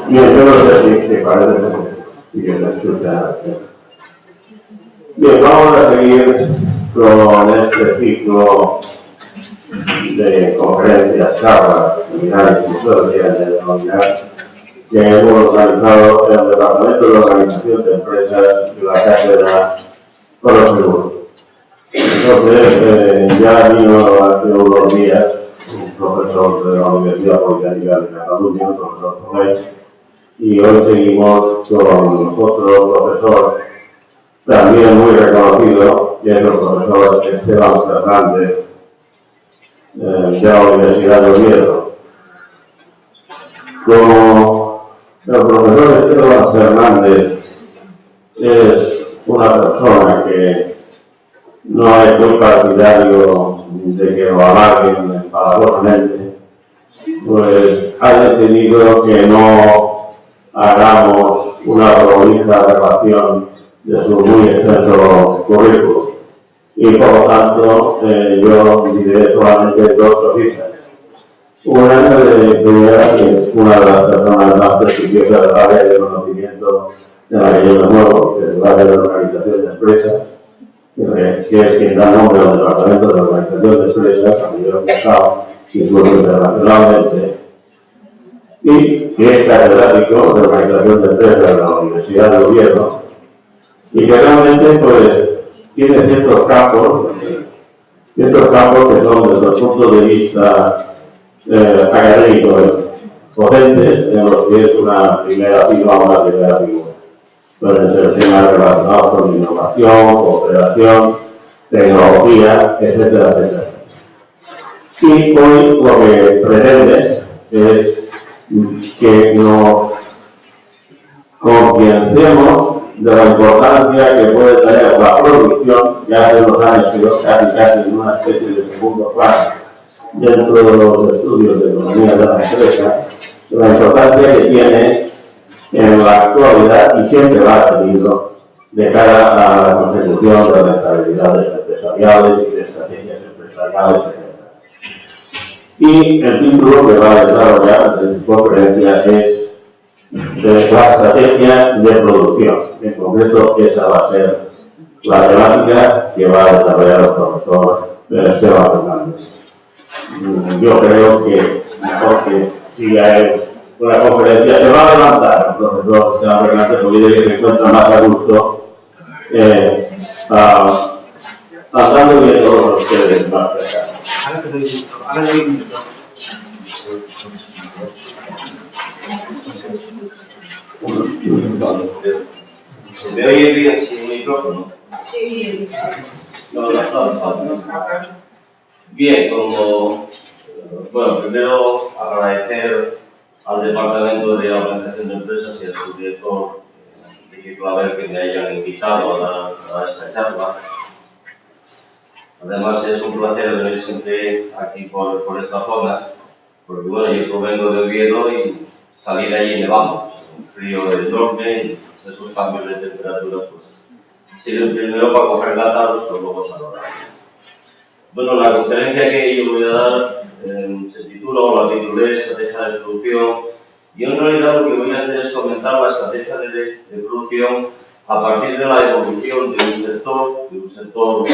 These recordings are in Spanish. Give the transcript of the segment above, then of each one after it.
Bien, yo no sé si te parece que se escucha. Bien, vamos a seguir con este ciclo de conferencias, charlas, seminarios, tutoriales de denominar que hemos organizado en el Departamento de Organización de Empresas y la Cátedra Oro Seguro. Entonces, ya vino hace unos días un profesor de la Universidad Politécnica de Cataluña, el profesor Soler, y hoy seguimos con otro profesor también muy reconocido, que es el profesor Esteban Fernández, de la Universidad de Oviedo. Como el profesor Esteban Fernández es una persona que no es muy partidario de que lo alarguen empalagosamente, pues ha decidido que no hagamos una prolija relación de su muy extenso currículum. Y por lo tanto, yo diré solamente dos cositas. Una que es una de las personas más prestigiosas del área de conocimiento de la que yo me muevo, que es el área de organización de empresas, que es quien da nombre al Departamento de Organización de Empresas a nivel pasado, incluso internacionalmente, y que es catedrático de Organización de Empresas de la Universidad de Oviedo, y que realmente pues tiene ciertos campos que son desde el punto de vista académico potentes, en los que es una primera figura. Pueden ser temas relacionados con innovación, cooperación, tecnología, etcétera, etcétera. Y hoy lo que pretende es que nos concienciemos de la importancia que puede tener la producción, ya hace unos años quedó casi en una especie de segundo plano dentro de los estudios de economía de la empresa, de la importancia que tiene en la actualidad y siempre la ha tenido de cara a la consecución de rentabilidades empresariales y de estrategias empresariales, etc. Y el título que va a desarrollar de mi conferencia es la estrategia de producción. En concreto, esa va a ser la temática que va a desarrollar el profesor Esteban Fernández. Yo creo que mejor que siga él con la conferencia. Se va a levantar el profesor Esteban Fernández porque dice que se encuentra más a gusto hablando de todos ustedes más cercanos. ¿Se me oye bien sin micrófono? Sí. No. Bien, bueno, primero agradecer al Departamento de Organización de Empresas y a su director, Enrique Claver, que me hayan invitado a esta charla. Además, es un placer venir siempre aquí por esta zona, porque bueno, yo provengo de Oviedo y salir de allí nevando, un frío enorme y esos cambios de temperatura pues sirven primero para coger datos, pero luego saludar. Bueno, la conferencia que yo voy a dar se titula o la titulé Estrategia de Producción, y en realidad lo que voy a hacer es comentar la estrategia de producción a partir de la evolución de un sector,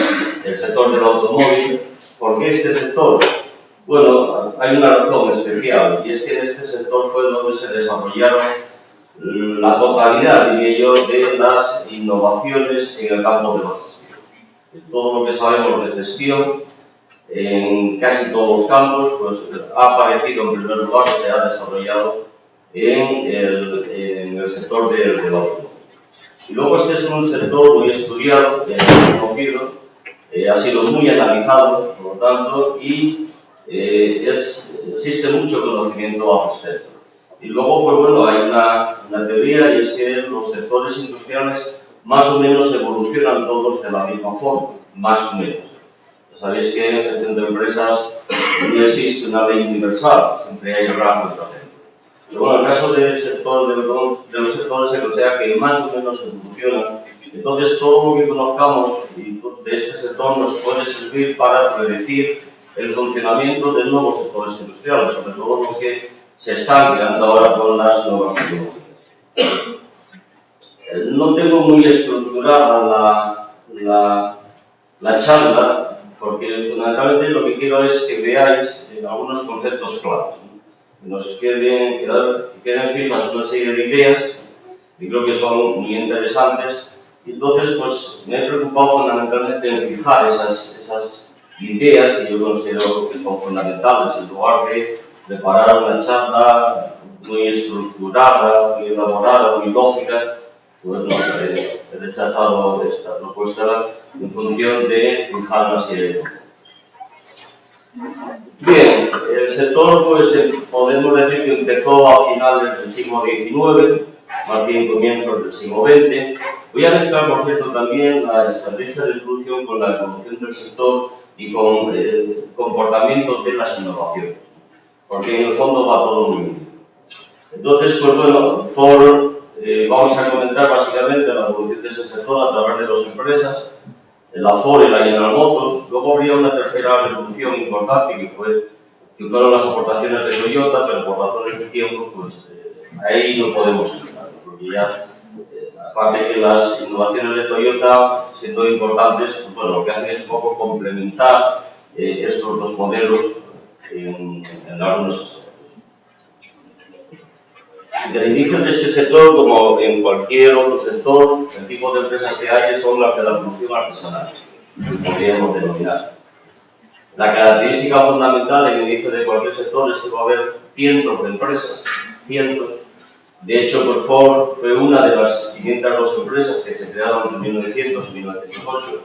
el sector del automóvil. ¿Por qué este sector? Bueno, hay una razón especial, y es que en este sector fue donde se desarrollaron la totalidad, diría yo, de las innovaciones en el campo de la gestión. Todo lo que sabemos de gestión, en casi todos los campos, pues ha aparecido en primer lugar, se ha desarrollado en el sector del automóvil. Y luego este es un sector muy estudiado, muy conocido, ha sido muy analizado, por lo tanto, y existe mucho conocimiento al respecto. Y luego, pues bueno, hay una teoría, y es que los sectores industriales más o menos evolucionan todos de la misma forma, más o menos. Ya sabéis que en gestión de empresas no existe una ley universal, siempre hay rangos de agentes. Pero bueno, en el caso del sector de los sectores se considera que más o menos evolucionan. Entonces, todo lo que conozcamos de este sector nos puede servir para predecir el funcionamiento de nuevos sectores industriales, sobre todo los que se están creando ahora con las nuevas tecnologías. No tengo muy estructurada la charla, porque fundamentalmente lo que quiero es que veáis algunos conceptos claros, ¿no? Que nos queden fijas una serie de ideas, y creo que son muy interesantes. Y entonces, pues me he preocupado fundamentalmente en fijar esas ideas que yo considero que son fundamentales, en lugar de preparar una charla muy estructurada, muy elaborada, muy lógica. Pues no, he rechazado esta propuesta en función de fijar una serie de conceptos. Bien, el sector, pues podemos decir que empezó a finales del siglo XIX, más bien comienzos del siglo XX. Voy a mezclar, por cierto, también la estrategia de evolución con la evolución del sector y con el comportamiento de las innovaciones, porque en el fondo va todo muy bien. Entonces, pues bueno, Ford, vamos a comentar básicamente la evolución de ese sector a través de dos empresas, la Ford y la General Motors. Luego habría una tercera revolución importante que fueron las aportaciones de Toyota, pero por razones de tiempo, pues ahí no podemos entrar, porque ya, aparte que las innovaciones de Toyota, siendo importantes, pues, bueno, lo que hacen es un poco complementar estos dos modelos en algunos aspectos. Desde el inicio de este sector, como en cualquier otro sector, el tipo de empresas que hay son las de la producción artesanal, podríamos denominar. La característica fundamental en el inicio de cualquier sector es que va a haber cientos de empresas, cientos. De hecho, pues Ford fue una de las 502 empresas que se crearon entre 1900 y 1908.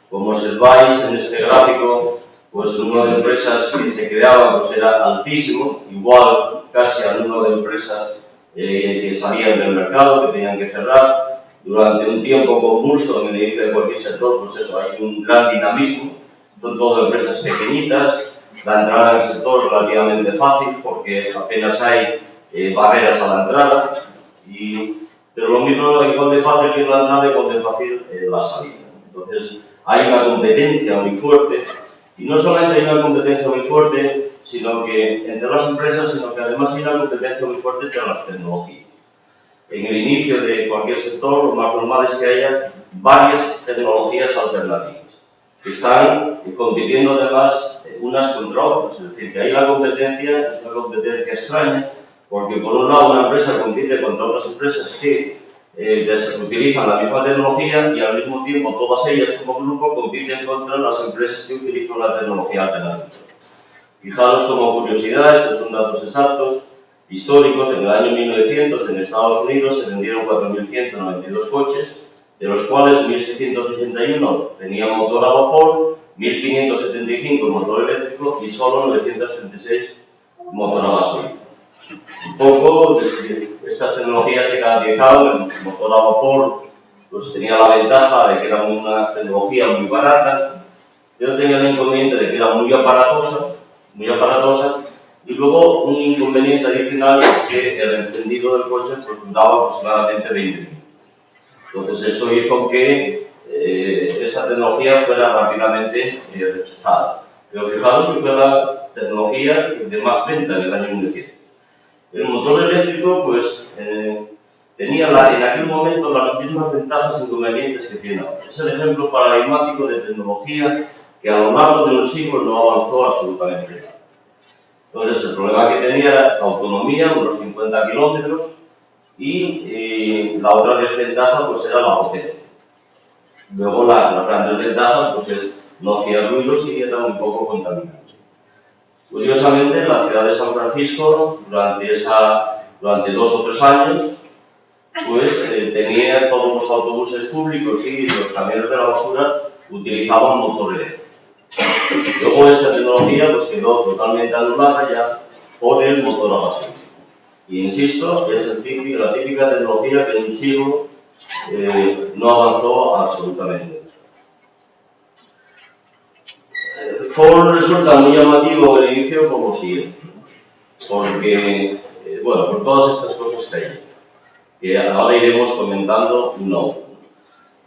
Como observáis en este gráfico, pues el número de empresas que se creaban pues era altísimo, igual casi al número de empresas que salían del mercado, que tenían que cerrar. Durante un tiempo convulso en el inicio de cualquier sector, pues eso, hay un gran dinamismo. Son todas empresas pequeñitas, la entrada en el sector es relativamente fácil porque apenas hay barreras a la entrada, pero lo mismo igual de fácil que la entrada, igual de fácil la salida. Entonces hay una competencia muy fuerte, y no solamente hay una competencia muy fuerte sino que entre las empresas, sino que además hay una competencia muy fuerte entre las tecnologías. En el inicio de cualquier sector, lo más normal es que haya varias tecnologías alternativas que están compitiendo además unas contra otras, es decir, que ahí la competencia es una competencia extraña, porque por un lado una empresa compite contra otras empresas que utilizan la misma tecnología y al mismo tiempo todas ellas como grupo compiten contra las empresas que utilizan la tecnología alternativa. Fijaros como curiosidad, estos son datos exactos, históricos. En el año 1900 en Estados Unidos se vendieron 4.192 coches, de los cuales 1.681 tenían motor a vapor, 1.575 motor eléctrico y solo 936 motor a gasolina. Un poco, estas tecnologías se caracterizaban. El motor a vapor pues, tenía la ventaja de que era una tecnología muy barata, pero tenía el inconveniente de que era muy aparatosa, y luego un inconveniente adicional es que el encendido del coche pues, duraba aproximadamente 20 minutos. Entonces eso hizo que esta tecnología fuera rápidamente rechazada. Pero fijaros que fue la tecnología de más venta en el año 1900. El motor eléctrico pues, tenía en aquel momento las mismas ventajas e inconvenientes que tiene ahora. Es el ejemplo paradigmático de tecnología que a lo largo de un siglo no avanzó absolutamente nada. Entonces el problema que tenía era la autonomía, unos 50 kilómetros, y la otra desventaja pues era la potencia. Luego la gran desventaja pues es no hacía ruidos y era un poco contaminante. Curiosamente, en la ciudad de San Francisco, durante 2 o 3 años, pues tenía todos los autobuses públicos y los camiones de la basura utilizaban motor eléctrico. Luego esta tecnología pues, quedó totalmente anulada ya por el motor a gasolina. Y insisto, es la típica tecnología que en un siglo no avanzó absolutamente. Ford resulta muy llamativo el inicio como siguiente, porque, bueno, por todas estas cosas que hay, que ahora iremos comentando uno a uno.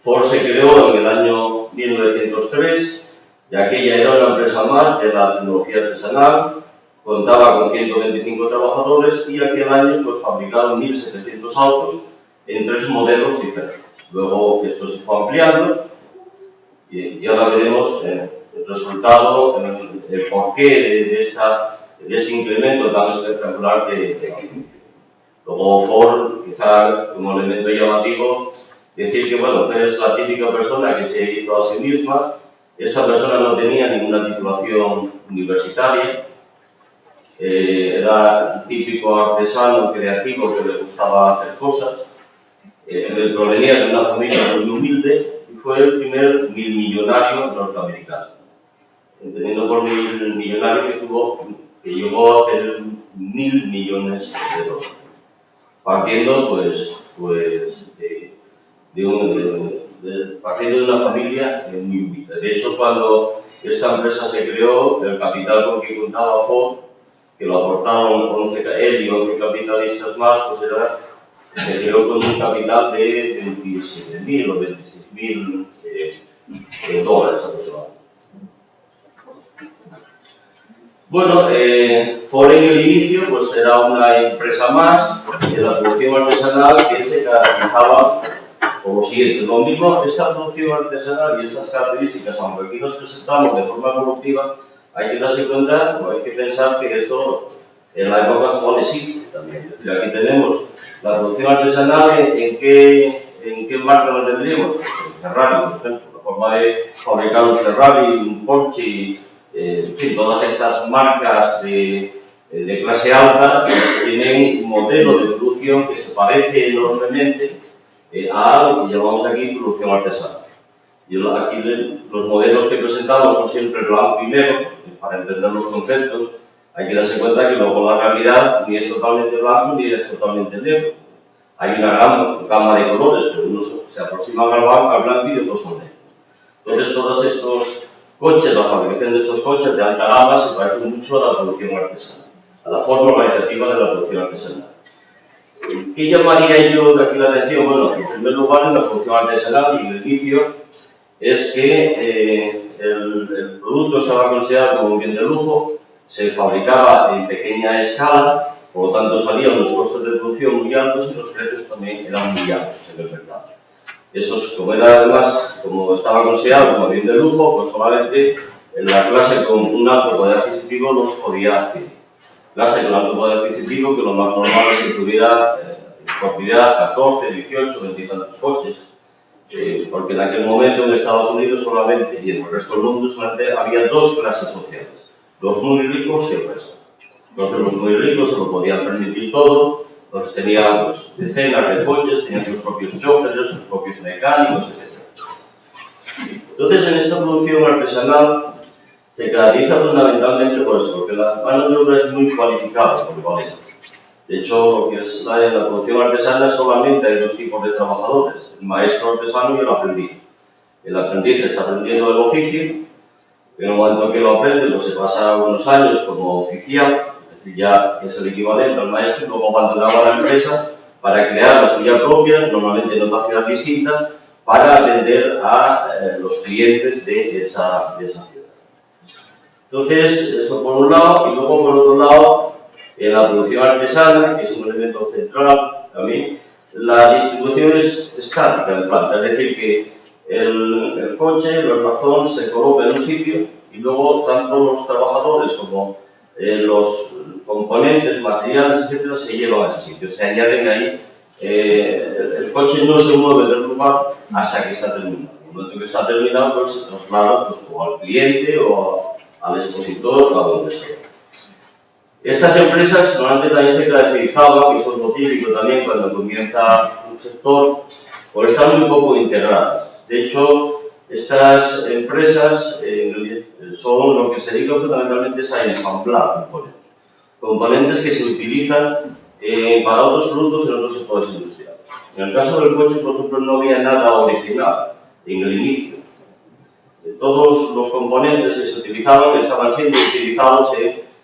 Ford se creó en el año 1903, y aquella era una empresa más de la tecnología artesanal, contaba con 125 trabajadores y aquel año pues, fabricaron 1.700 autos en 3 modelos diferentes. Luego esto se fue ampliando y ahora veremos el resultado, el porqué de este incremento tan espectacular que luego Ford, quizá como elemento llamativo, decir que bueno, es la típica persona que se hizo a sí misma. Esa persona no tenía ninguna titulación universitaria, era un típico artesano creativo que le gustaba hacer cosas, provenía de una familia muy humilde y fue el primer millonario norteamericano. Entendiendo por millonario que llegó a tener 1.000 millones de dólares, partiendo partiendo de una familia muy humilde. De hecho, cuando esta empresa se creó, el capital con que contaba Ford, que lo aportaron él y 11 capitalistas más, pues se creó con un capital de 27.000 o 26.000 dólares aproximadamente. Bueno, Ford en el inicio pues era una empresa más de la producción artesanal que se caracterizaba por lo siguiente. Lo mismo, esta producción artesanal y estas características, aunque aquí nos presentamos de forma evolutiva, hay que darse cuenta, o hay que pensar que esto en la época actual existe también. Es decir, aquí tenemos la producción artesanal, ¿en qué marca nos tendríamos? Ferrari, por ejemplo, la forma de fabricar un Ferrari, un Porsche, en fin, todas estas marcas de clase alta tienen un modelo de producción que se parece enormemente a lo que llamamos aquí producción artesanal. Aquí los modelos que presentamos son siempre blanco y negro, para entender los conceptos. Hay que darse cuenta que luego la realidad ni es totalmente blanco ni es totalmente negro. Hay una gran gama de colores, pero unos se aproximan al blanco y otros son negros. Entonces, todos estos coches, la fabricación de estos coches de alta gama se parecen mucho a la producción artesanal, a la forma organizativa de la producción artesanal. ¿Qué llamaría yo de aquí la atención? Bueno, en primer lugar, en la producción artesanal y el inicio es que el producto estaba considerado como un bien de lujo, se fabricaba en pequeña escala, por lo tanto salían los costos de producción muy altos y los precios también eran muy altos en el mercado. Esos, como era además, como estaba considerado como bien de lujo, pues solamente la clase con un alto poder adquisitivo los podía adquirir. Clase con alto poder adquisitivo, que lo más normal es que tuviera propiedad 14, 18, 20 y tantos coches, porque en aquel momento en Estados Unidos solamente, y en el resto del mundo solamente había 2 clases sociales, los muy ricos y el resto. Entonces los muy ricos se lo podían permitir todo, entonces tenían pues, decenas de coches, tenían sus propios choferes, sus propios mecánicos, etc. Entonces en esta producción artesanal se caracteriza fundamentalmente por eso, porque la mano de obra es muy cualificada, polivalente. De hecho, lo que es la producción artesana solamente hay 2 tipos de trabajadores, el maestro artesano y el aprendiz. El aprendiz está aprendiendo el oficio, en el momento que lo aprende, pues se pasa unos años como oficial, es decir, ya es el equivalente al maestro, y luego abandonaba la empresa para crear la suya propia, normalmente en otra ciudad distinta, para atender a los clientes de esa ciudad. Entonces, eso por un lado, y luego por otro lado, en la producción artesana, que es un elemento central también, la distribución es estática en planta, es decir, que el coche, el razón, se coloca en un sitio y luego tanto los trabajadores como los componentes, materiales, etcétera, se llevan a ese sitio, se añaden ahí. El coche no se mueve del lugar hasta que está terminado. En el momento que está terminado, pues se traslada pues, o al cliente o al expositor o a donde sea. Estas empresas normalmente también se caracterizaban, y eso es lo típico también cuando comienza un sector, por estar muy poco integradas. De hecho, estas empresas son lo que se dedica fundamentalmente es a ensamblar componentes. Componentes que se utilizan para otros productos en otros sectores industriales. En el caso del coche, por ejemplo, no había nada original en el inicio. Todos los componentes que se utilizaban estaban siendo utilizados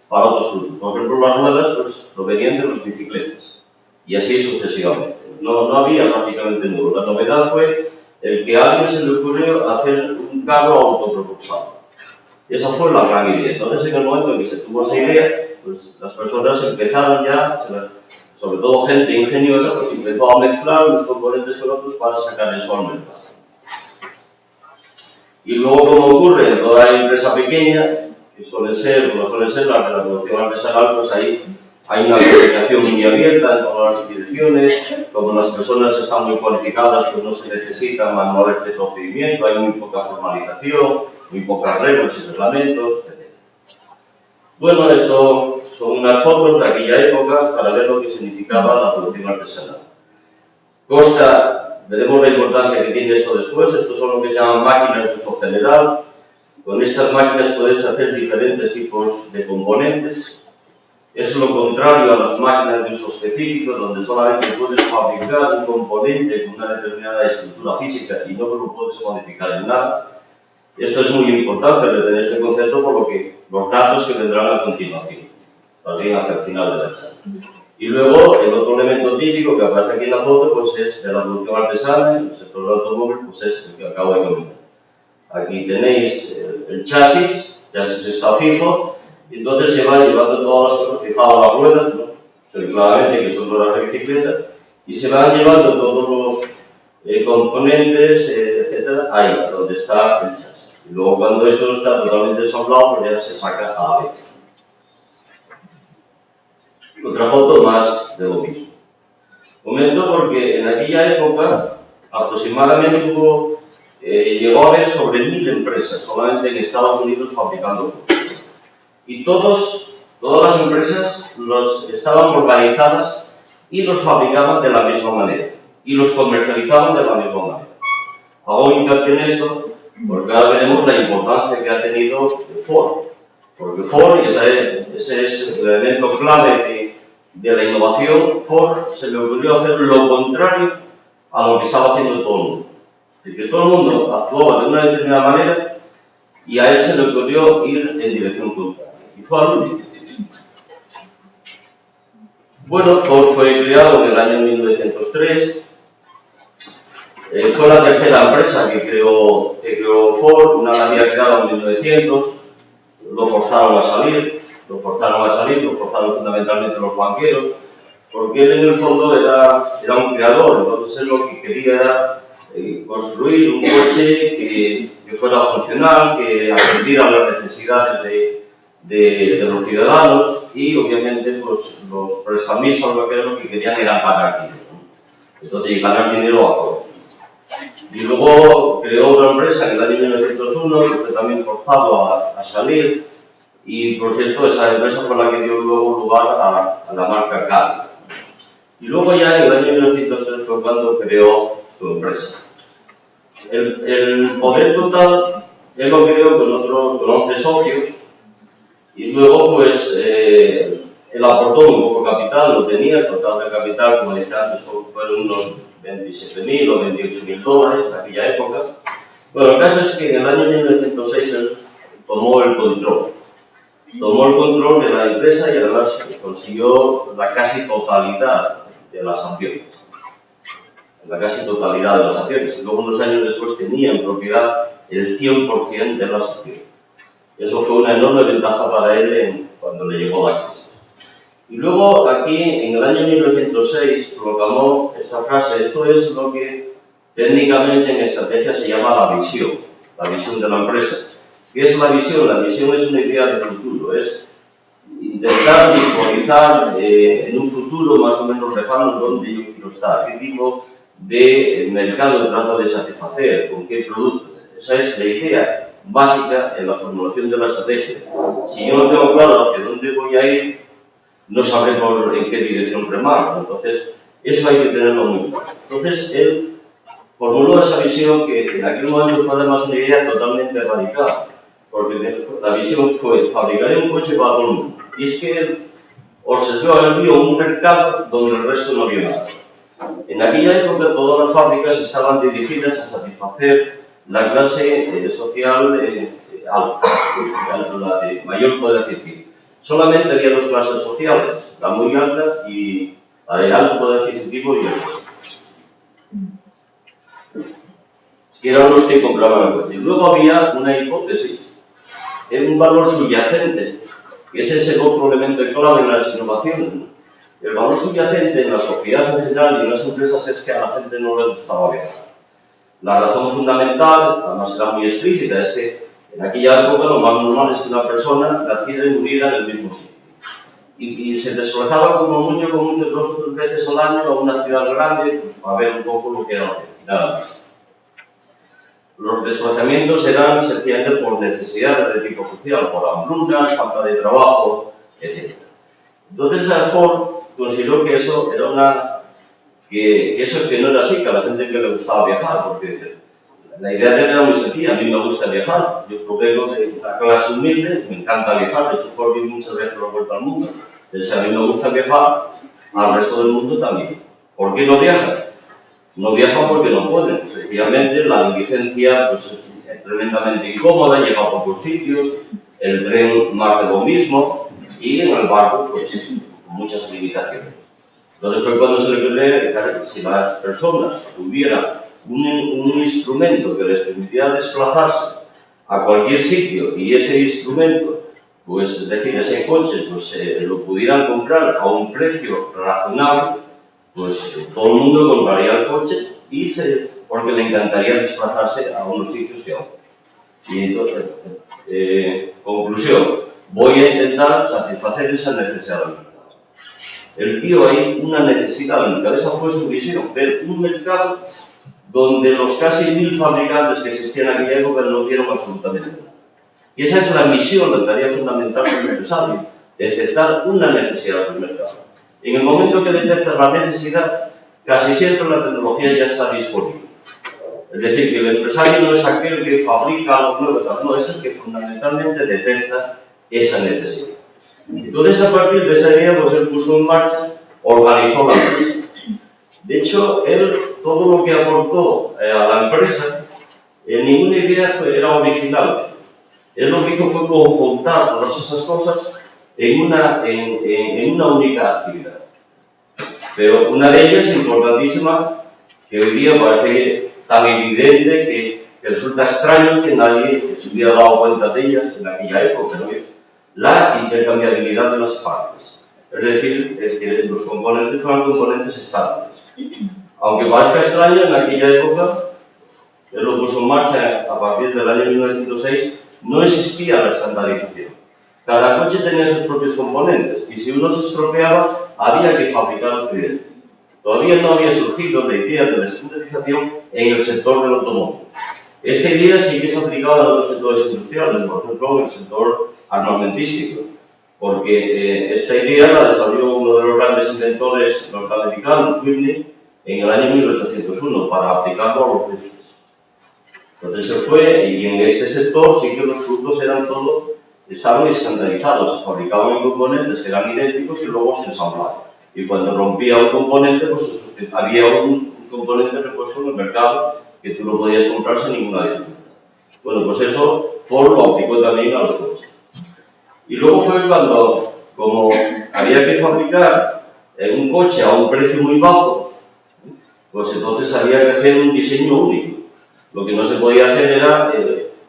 para otros productos. Por ejemplo, las ruedas pues, provenían de las bicicletas y así sucesivamente. No había prácticamente nuevo. La novedad fue el que a alguien se le ocurrió hacer un carro autopropulsado. Esa fue la gran idea. Entonces, en el momento en que se tuvo esa idea, pues las personas empezaron ya, sobre todo gente ingeniosa, pues empezó a mezclar los componentes con otros para sacar eso al mercado. Y luego, como ocurre en toda empresa pequeña, que suele ser, como suele ser la producción artesanal, pues ahí hay una comunicación muy abierta en todas las direcciones, como las personas están muy cualificadas, pues no se necesitan manuales de procedimiento, hay muy poca formalización, muy pocas reglas y reglamentos, etc. Bueno, esto son unas fotos de aquella época para ver lo que significaba la producción artesanal. Veremos la importancia que tiene esto después. Estos son lo que se llaman máquinas de uso general. Con estas máquinas puedes hacer diferentes tipos de componentes. Es lo contrario a las máquinas de uso específico, donde solamente puedes fabricar un componente con una determinada estructura física y no lo puedes modificar en nada. Esto es muy importante retener este concepto por lo que los datos que vendrán a continuación, también hacia el final de la charla. Y luego, el otro elemento típico que aparece aquí en la foto, pues es de la producción artesana, en el sector del automóvil, pues es el que acabo de comentar. Aquí tenéis el chasis está fijo, y entonces se va llevando todas las cosas fijadas a las ruedas, ¿no? Claramente que son ruedas de bicicleta, y se van llevando todos los componentes, etcétera, ahí, donde está el chasis. Y luego, cuando eso está totalmente desamblado, pues ya se saca a la vez. Otra foto más de lo mismo. Comento porque en aquella época aproximadamente llegó a haber sobre 1000 empresas solamente en Estados Unidos fabricando cosas. Y todas las empresas estaban organizadas y los fabricaban de la misma manera y los comercializaban de la misma manera. Hago hincapié en esto porque ahora veremos la importancia que ha tenido Ford. Porque Ford, ese es el elemento clave de la innovación. Ford se le ocurrió hacer lo contrario a lo que estaba haciendo todo el mundo. Es decir, que todo el mundo actuaba de una determinada manera y a él se le ocurrió ir en dirección contraria. Y fue al único. Bueno, Ford fue creado en el año 1903. Fue la tercera empresa que creó Ford. Una la había creado en 1900. Lo forzaron fundamentalmente los banqueros, porque él en el fondo era un creador. Entonces él lo que quería era construir un coche que fuera funcional, que atendiera a las necesidades de los ciudadanos, y obviamente pues, los prestamistas lo que querían era pagar dinero, ¿no? Entonces ganar dinero a todos. Y luego creó otra empresa en el año 1901, que fue también forzado a salir, y por cierto esa empresa fue la que dio luego lugar a la marca Cadillac. Y luego ya en el año 1903 fue cuando creó su empresa. El poder total él lo creó con 11 socios, y luego pues él aportó un poco capital, lo tenía, el total de capital, como decía antes, fueron unos 27.000 o 28.000 dólares en aquella época. Bueno, el caso es que en el año 1906 él tomó el control de la empresa y además consiguió la casi totalidad de las acciones. Y luego unos años después tenía en propiedad el 100% de las acciones. Eso fue una enorme ventaja para él cuando le llegó la crisis. Y luego aquí, en el año 1906, proclamó esta frase. Esto es lo que técnicamente en estrategia se llama la visión de la empresa. ¿Qué es la visión? La visión es una idea de futuro, es intentar visualizar en un futuro más o menos lejano dónde yo quiero estar, qué tipo de mercado trato de satisfacer, con qué productos. Esa es la idea básica en la formulación de la estrategia. Si yo no tengo claro hacia dónde voy a ir, no sabré en qué dirección remar. Entonces, eso hay que tenerlo muy claro. Entonces, él formuló esa visión que en aquel momento fue además una idea totalmente radical, porque la visión fue fabricar un coche para todo el mundo. Y es que él vio un mercado donde el resto no vio nada. En aquella época todas las fábricas estaban dirigidas a satisfacer la clase social alta, la de mayor poder adquisitivo. Solamente había dos clases sociales, la muy alta y la de alto poder adquisitivo y el resto. Que eran los que compraban el coche. Luego había una hipótesis es un valor subyacente, que ese es el otro elemento clave en las innovaciones, ¿no? El valor subyacente en la sociedad en general y en las empresas es que a la gente no le gustaba viajar. La razón fundamental, además era muy explícita, es que en aquella época lo más normal es que una persona naciera y muriera en el mismo sitio. Y se desplazaba como mucho, 2 o 3 veces al año a una ciudad grande, pues para ver un poco lo que era la vida, y nada más. Los desplazamientos eran sencillamente por necesidades de tipo social, por hambrunas, falta de trabajo, etc. Entonces Ford consideró que eso era que no era así, que a la gente que le gustaba viajar, porque la idea de él era muy sencilla. A mí me gusta viajar, yo provengo de una clase humilde, me encanta viajar, de hecho Ford vive muchas veces por la vuelta al mundo, entonces a mí me gusta viajar, al resto del mundo también. ¿Por qué no viajan? No viajan porque no pueden. Efectivamente, la diligencia pues, es tremendamente incómoda, llega a pocos sitios, el tren más de lo mismo y en el barco pues muchas limitaciones. Entonces fue cuando se le ocurrió que si las personas tuvieran un instrumento que les permitiera desplazarse a cualquier sitio y ese instrumento, pues es decir, ese coche, pues lo pudieran comprar a un precio razonable, pues todo el mundo compraría el coche porque le encantaría desplazarse a unos sitios que a otros. Y entonces, conclusión, voy a intentar satisfacer esa necesidad del mercado. El tío hay una necesidad del mercado, esa fue su visión, ver un mercado donde los casi 1000 fabricantes que existían en aquella época no dieron absolutamente nada. Y esa es la misión, la tarea fundamental del empresario, detectar una necesidad del mercado. En el momento que detectas la necesidad, casi siempre la tecnología ya está disponible. Es decir, que el empresario no es aquel que fabrica algo nuevo, no, es el que fundamentalmente detecta esa necesidad. Entonces, a partir de esa idea, pues él puso en marcha, organizó la empresa. De hecho, él, todo lo que aportó a la empresa, ninguna idea era original. Él lo que hizo fue conjuntar todas esas cosas en una única actividad. Pero una de ellas, importantísima, que hoy día parece tan evidente que resulta extraño que nadie se hubiera dado cuenta de ellas en aquella época, ¿no? Es la intercambiabilidad de las partes. Es decir, es que los componentes fueran componentes estables. Aunque parezca extraño, en aquella época, él lo puso en marcha a partir del año 1906, no existía la estandarización. Cada coche tenía sus propios componentes y si uno se estropeaba, había que fabricar otro idéntico. Todavía no había surgido la idea de la estandarización en el sector del automóvil. Esta idea sí que se aplicaba en otros sectores industriales, por ejemplo, en el sector armamentístico, porque esta idea la desarrolló uno de los grandes inventores norteamericanos, Whitney, en el año 1801, para aplicarlo a los rifles. Entonces se fue, y en este sector sí que los productos estaban estandarizados, se fabricaban en componentes que eran idénticos y luego se ensamblaban. Y cuando rompía un componente, pues había un componente repuesto en el mercado que tú lo podías comprar sin ninguna dificultad. Bueno, pues eso Ford lo aplicó también a los coches. Y luego fue cuando, como había que fabricar un coche a un precio muy bajo, pues entonces había que hacer un diseño único. Lo que no se podía hacer era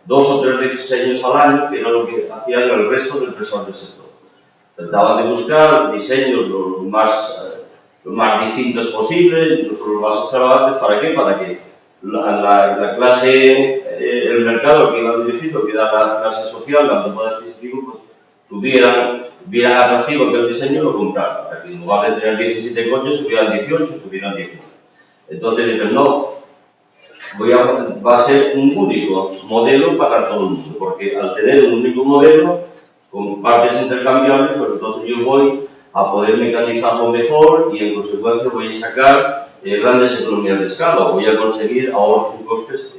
2 o 3 diseños al año, que era lo que hacían el resto del personal del sector. Trataban de buscar diseños lo más distintos posibles, incluso los más extravagantes. ¿Para qué? Para que la clase, el mercado que iba dirigido, que era la clase social, la poder adquisitivo, pues vieran atractivo que el diseño lo compraran. Para que en lugar de tener 17 coches, tuvieran 18, tuvieran 19. Entonces dicen, no, va a ser un único modelo para todo el mundo, porque al tener un único modelo, con partes intercambiables, pues entonces yo voy a poder mecanizarlo mejor y en consecuencia voy a sacar grandes economías de escala, voy a conseguir ahorros en costes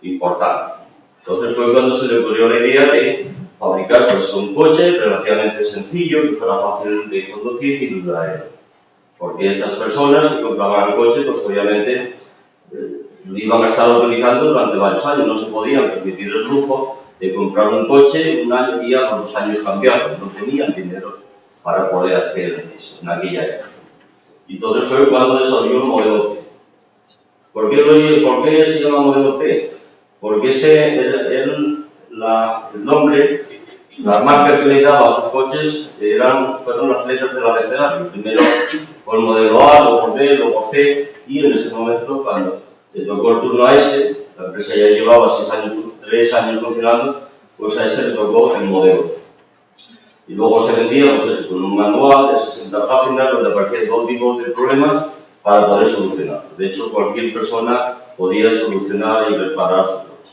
importantes. Entonces fue cuando se le ocurrió la idea de fabricar pues, un coche relativamente sencillo, que fuera fácil de conducir y duradero. Porque estas personas que compraban el coche, pues obviamente lo iban a estar utilizando durante varios años, no se podían permitir el lujo de comprar un coche un año y a los años cambiarlo, no tenían dinero para poder hacer eso en aquella época. Y entonces fue cuando desarrolló el modelo T. ¿Por qué se llama modelo T? Porque el nombre Las marcas que le daba a sus coches fueron las letras del abecedario. Primero por el modelo A, luego por B, luego por C, y en ese momento, cuando se tocó el turno a S, la empresa ya llevaba 3 años funcionando, pues a ese le tocó el modelo. Y luego se vendía pues, con un manual de 60 páginas donde aparecían todo tipo de problemas para poder solucionarlos. De hecho, cualquier persona podía solucionar y reparar su coche.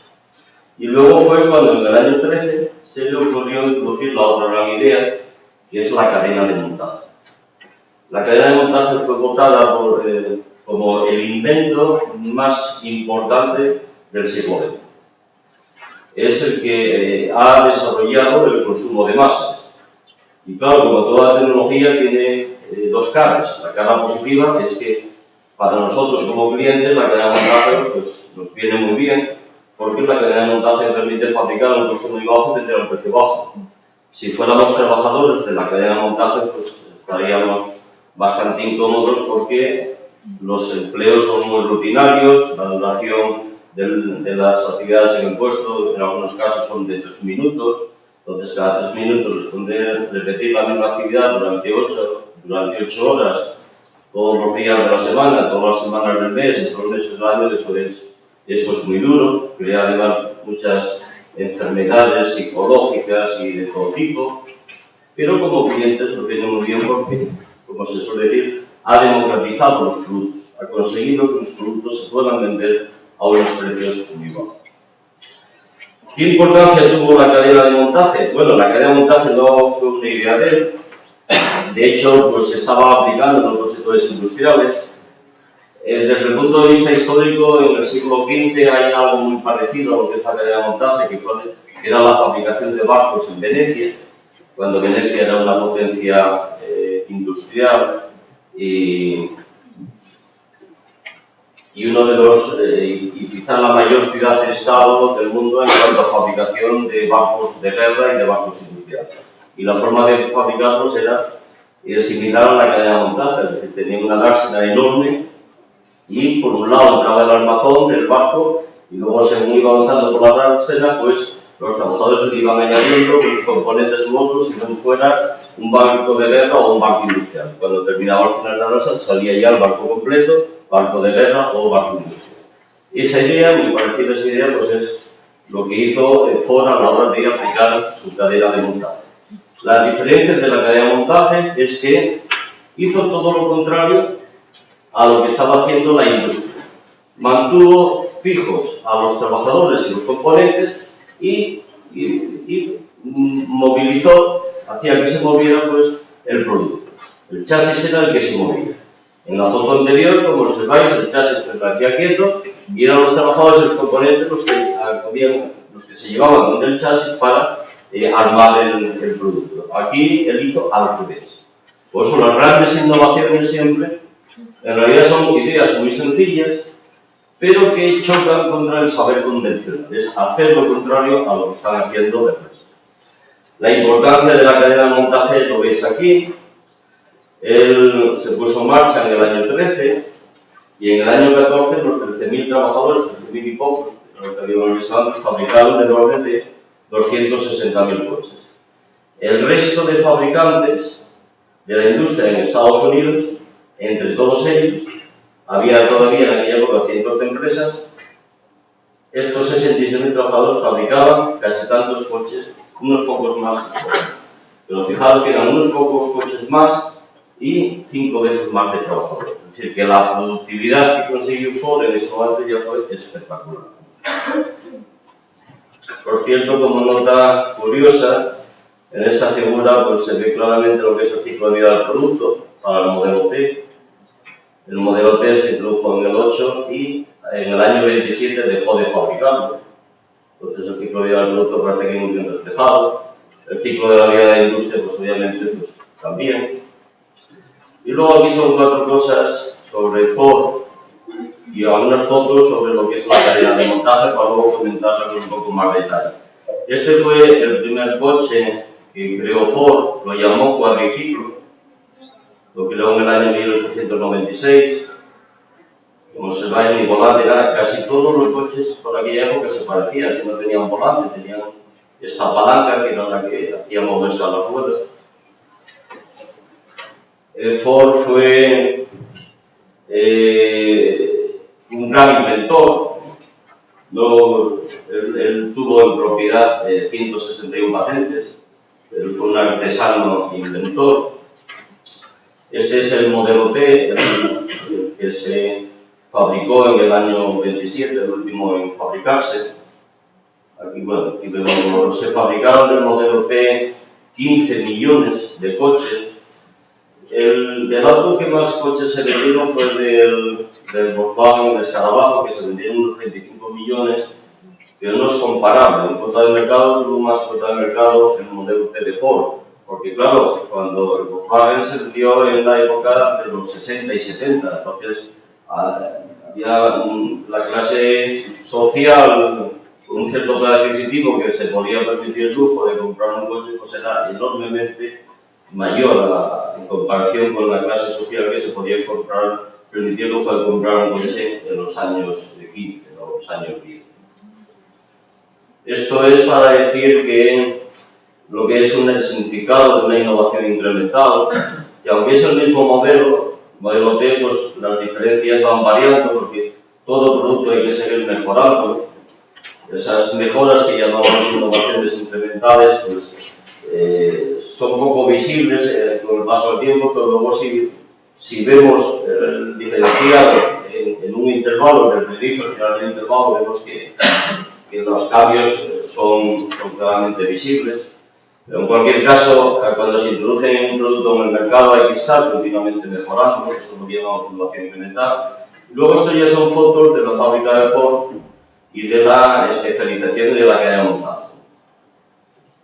Y luego fue cuando en el año 13 se le ocurrió introducir la otra gran idea, que es la cadena de montaje. La cadena de montaje fue votada como el invento más importante del siglo XX. Es el que ha desarrollado el consumo de masas. Y claro, como toda tecnología tiene dos caras. La cara positiva es que para nosotros como clientes la cadena de montaje pues, nos viene muy bien, porque la cadena de montaje permite fabricar un costo muy bajo y tener un precio bajo. Si fuéramos trabajadores de la cadena de montaje, pues estaríamos bastante incómodos porque los empleos son muy rutinarios, la duración de las actividades en el puesto en algunos casos son de 3 minutos, entonces cada 3 minutos repetir la misma actividad durante 8 horas, todos los días de la semana, todas las semanas del mes, todos los meses del año, eso es muy duro, crea además muchas enfermedades psicológicas y de todo tipo, pero como clientes nos viene muy bien porque, como se suele decir, ha democratizado los productos, ha conseguido que los productos se puedan vender a unos precios muy bajos. ¿Qué importancia tuvo la cadena de montaje? Bueno, la cadena de montaje no fue una idea de él, de hecho, pues se estaba aplicando en otros sectores industriales. Desde el punto de vista histórico, en el siglo XV hay algo muy parecido a lo que es la cadena de montaje, que era la fabricación de barcos en Venecia, cuando Venecia era una potencia industrial y uno de los, y quizá la mayor ciudad-estado del mundo en cuanto a fabricación de barcos de guerra y de barcos industriales. Y la forma de fabricarlos era similar a la cadena de montaje, es decir, tenía una dársena enorme y por un lado entraba el armazón del barco y luego según iba avanzando por la dársena, pues los trabajadores le iban añadiendo los componentes nuevos si no fuera un barco de guerra o un barco industrial. Cuando terminaba al final de la dársena salía ya el barco completo, barco de guerra o barco industrial. Esa idea, muy parecida a esa idea, pues es lo que hizo Ford a la hora de aplicar su cadena de montaje. La diferencia de la cadena de montaje es que hizo todo lo contrario a lo que estaba haciendo la industria. Mantuvo fijos a los trabajadores y los componentes y movilizó, hacía que se moviera pues, el producto. El chasis era el que se movía. En la foto anterior, como observáis, el chasis permanecía quieto y eran los trabajadores y los componentes los que se llevaban con el chasis para armar el producto. Aquí él hizo al revés. Por eso las grandes innovaciones siempre, en realidad son ideas muy sencillas, pero que chocan contra el saber convencional. Es hacer lo contrario a lo que están haciendo el resto. La importancia de la cadena de montaje lo veis aquí. Él se puso en marcha en el año 13 y en el año 14 los 13.000 trabajadores, 13.000 y pocos, los que habíamos visto antes, fabricaron del orden de 260.000 coches. El resto de fabricantes de la industria en Estados Unidos, entre todos ellos, había todavía en aquella época cientos de empresas, estos 66.000 trabajadores fabricaban casi tantos coches, unos pocos más. Pero fijaros que eran unos pocos coches más y 5 veces más de trabajadores. Es decir, que la productividad que consiguió Ford en ese momento ya fue espectacular. Por cierto, como nota curiosa, en esa figura pues, se ve claramente lo que es el ciclo de vida del producto para el modelo T. El modelo T se introdujo en el 8 y en el año 27 dejó de fabricarlo. Entonces el ciclo de vida del producto parece que es muy bien reflejado. El ciclo de la vida de la industria, pues obviamente, pues, también. Y luego aquí son 4 cosas sobre Ford y algunas fotos sobre lo que es la cadena de montaje para luego comentarlas con un poco más de detalle. Este fue el primer coche que creó Ford, lo llamó cuadriciclo, lo creó en el año 1896. Como se va en mi volante, casi todos los coches por aquella época se parecían, que no tenían volante, tenían esta palanca que era la que hacía moverse a la rueda. Ford fue un gran inventor. Él tuvo en propiedad 161 patentes. Él fue un artesano inventor. Este es el modelo T, el que se fabricó en el año 27, el último en fabricarse. Aquí vemos, se fabricaron el modelo T 15 millones de coches. El dato que más coches se vendieron fue del Volkswagen Escarabajo, que se vendieron unos 25 millones, pero no es comparable. En cuota de mercado tuvo más cuota de mercado el modelo T de Ford, porque claro, cuando el Volkswagen se vendió en la época de los 60 y 70, entonces había la clase social con un cierto poder adquisitivo que se podía permitir el lujo de comprar un coche, pues era enormemente mayor en comparación con la clase social que se podía permitir el lujo de comprar un coche en los años 15 o los años 10. Esto es para decir que lo que es el significado de una innovación incremental, que aunque es el mismo modelo T, pues las diferencias van variando porque todo producto hay que seguir mejorando. Esas mejoras que llamamos innovaciones incrementales pues, son poco visibles con el paso del tiempo, pero luego si vemos el diferencial en un intervalo, en el principio al final del intervalo, vemos que los cambios son claramente visibles. Pero en cualquier caso, cuando se introduce un producto en el mercado hay que estar continuamente mejorando, eso lo llamamos innovación incremental. Luego esto ya son fotos de la fábrica de Ford y de la especialización de la cadena de montaje.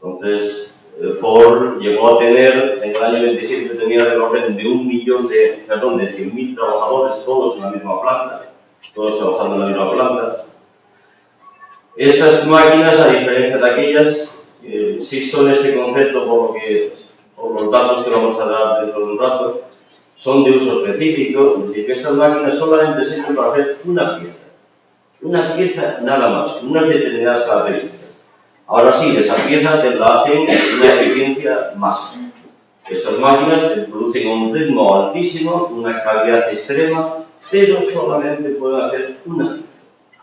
Entonces, Ford llegó a tener, en el año 27 tenía del orden de 1.000.000 trabajadores, todos en la misma planta, todos trabajando en la misma planta. Estas máquinas, a diferencia de aquellas, insisto en este concepto por los datos que vamos a dar dentro de un rato, son de uso específico, es decir, que estas máquinas solamente sirven para hacer una pieza nada más, unas determinadas características. Ahora sí, esa pieza te la hacen una eficiencia máxima. Estas máquinas producen un ritmo altísimo, una calidad extrema, pero solamente pueden hacer una pieza.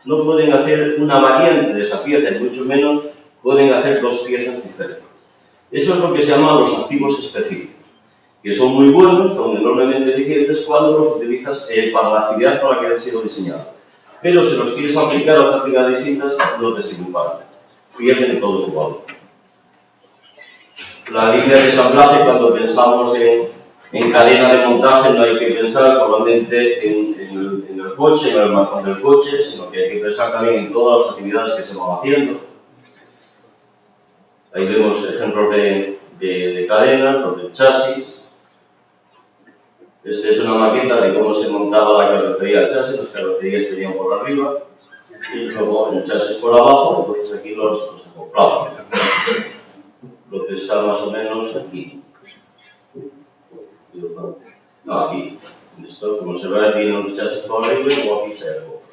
No pueden hacer una variante de esa pieza y mucho menos pueden hacer dos piezas diferentes. Eso es lo que se llaman los activos específicos, que son muy buenos, son enormemente eficientes cuando los utilizas para la actividad para la que han sido diseñados. Pero si los quieres aplicar a otras actividades distintas, no te sirven para nada. Pierden todo su valor. La línea de ensamblaje, cuando pensamos en cadena de montaje, no hay que pensar solamente en el coche, en el almacén del coche, sino que hay que pensar también en todas las actividades que se van haciendo. Ahí vemos ejemplos de cadenas, los de chasis. Esta es una maqueta de cómo se montaba la carrocería del chasis, las carrocerías serían por arriba y luego el chasis por abajo, entonces aquí los acoplaban. Lo que está más o menos aquí. No, aquí. Esto, como se ve, tiene unos chasis por arriba y luego aquí se acopla.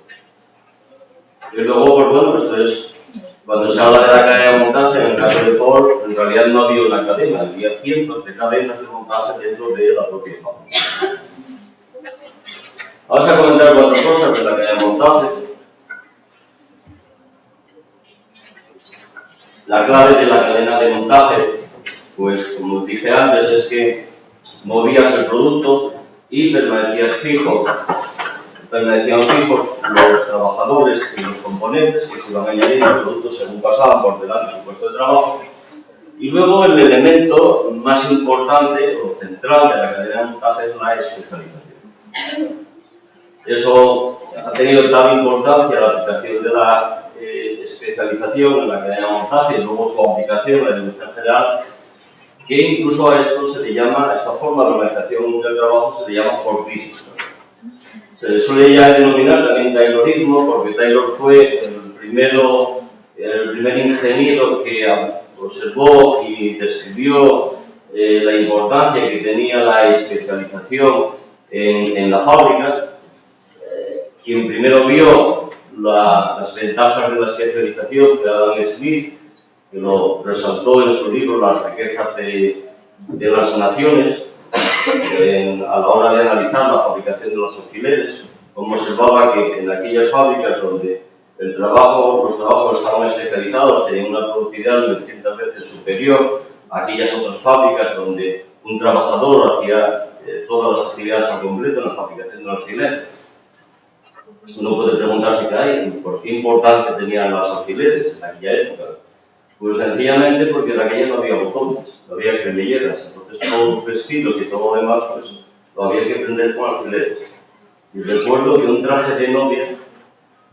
Y luego, pues bueno, esto es cuando se habla de la cadena de montaje, en el caso de Ford, en realidad no había una cadena, había cientos de cadenas de montaje dentro de la propia fábrica. Vamos a comentar cuatro cosas de la cadena de montaje. La clave de la cadena de montaje, pues como dije antes, es que movías el producto y permanecían fijos los trabajadores y los componentes que se iban añadiendo al producto según pasaban por delante de su puesto de trabajo. Y luego el elemento más importante o central de la cadena de montaje es la especialización. Eso ha tenido tal importancia la aplicación de la especialización en la cadena de montaje y luego su aplicación en la industria en general, que incluso a esto se le llama, a esta forma de organización del trabajo se le llama Fordismo. Se le suele ya denominar también Taylorismo, porque Taylor fue el primer ingeniero que observó y describió la importancia que tenía la especialización en la fábrica. Quien primero vio las ventajas de la especialización fue Adam Smith, que lo resaltó en su libro Las riquezas de las naciones, a la hora de analizar la fabricación de los alfileres, como observaba que en aquellas fábricas donde los trabajos estaban especializados, tenían una productividad 900 veces superior a aquellas otras fábricas donde un trabajador hacía todas las actividades al completo en la fabricación del alfiler. Uno puede preguntarse por qué importancia tenían los alfileres en aquella época. Pues sencillamente porque en aquella no había botones, no había cremilleras, entonces todos los vestidos y todo lo demás pues, lo había que prender con alfileres. Y recuerdo que un traje de novia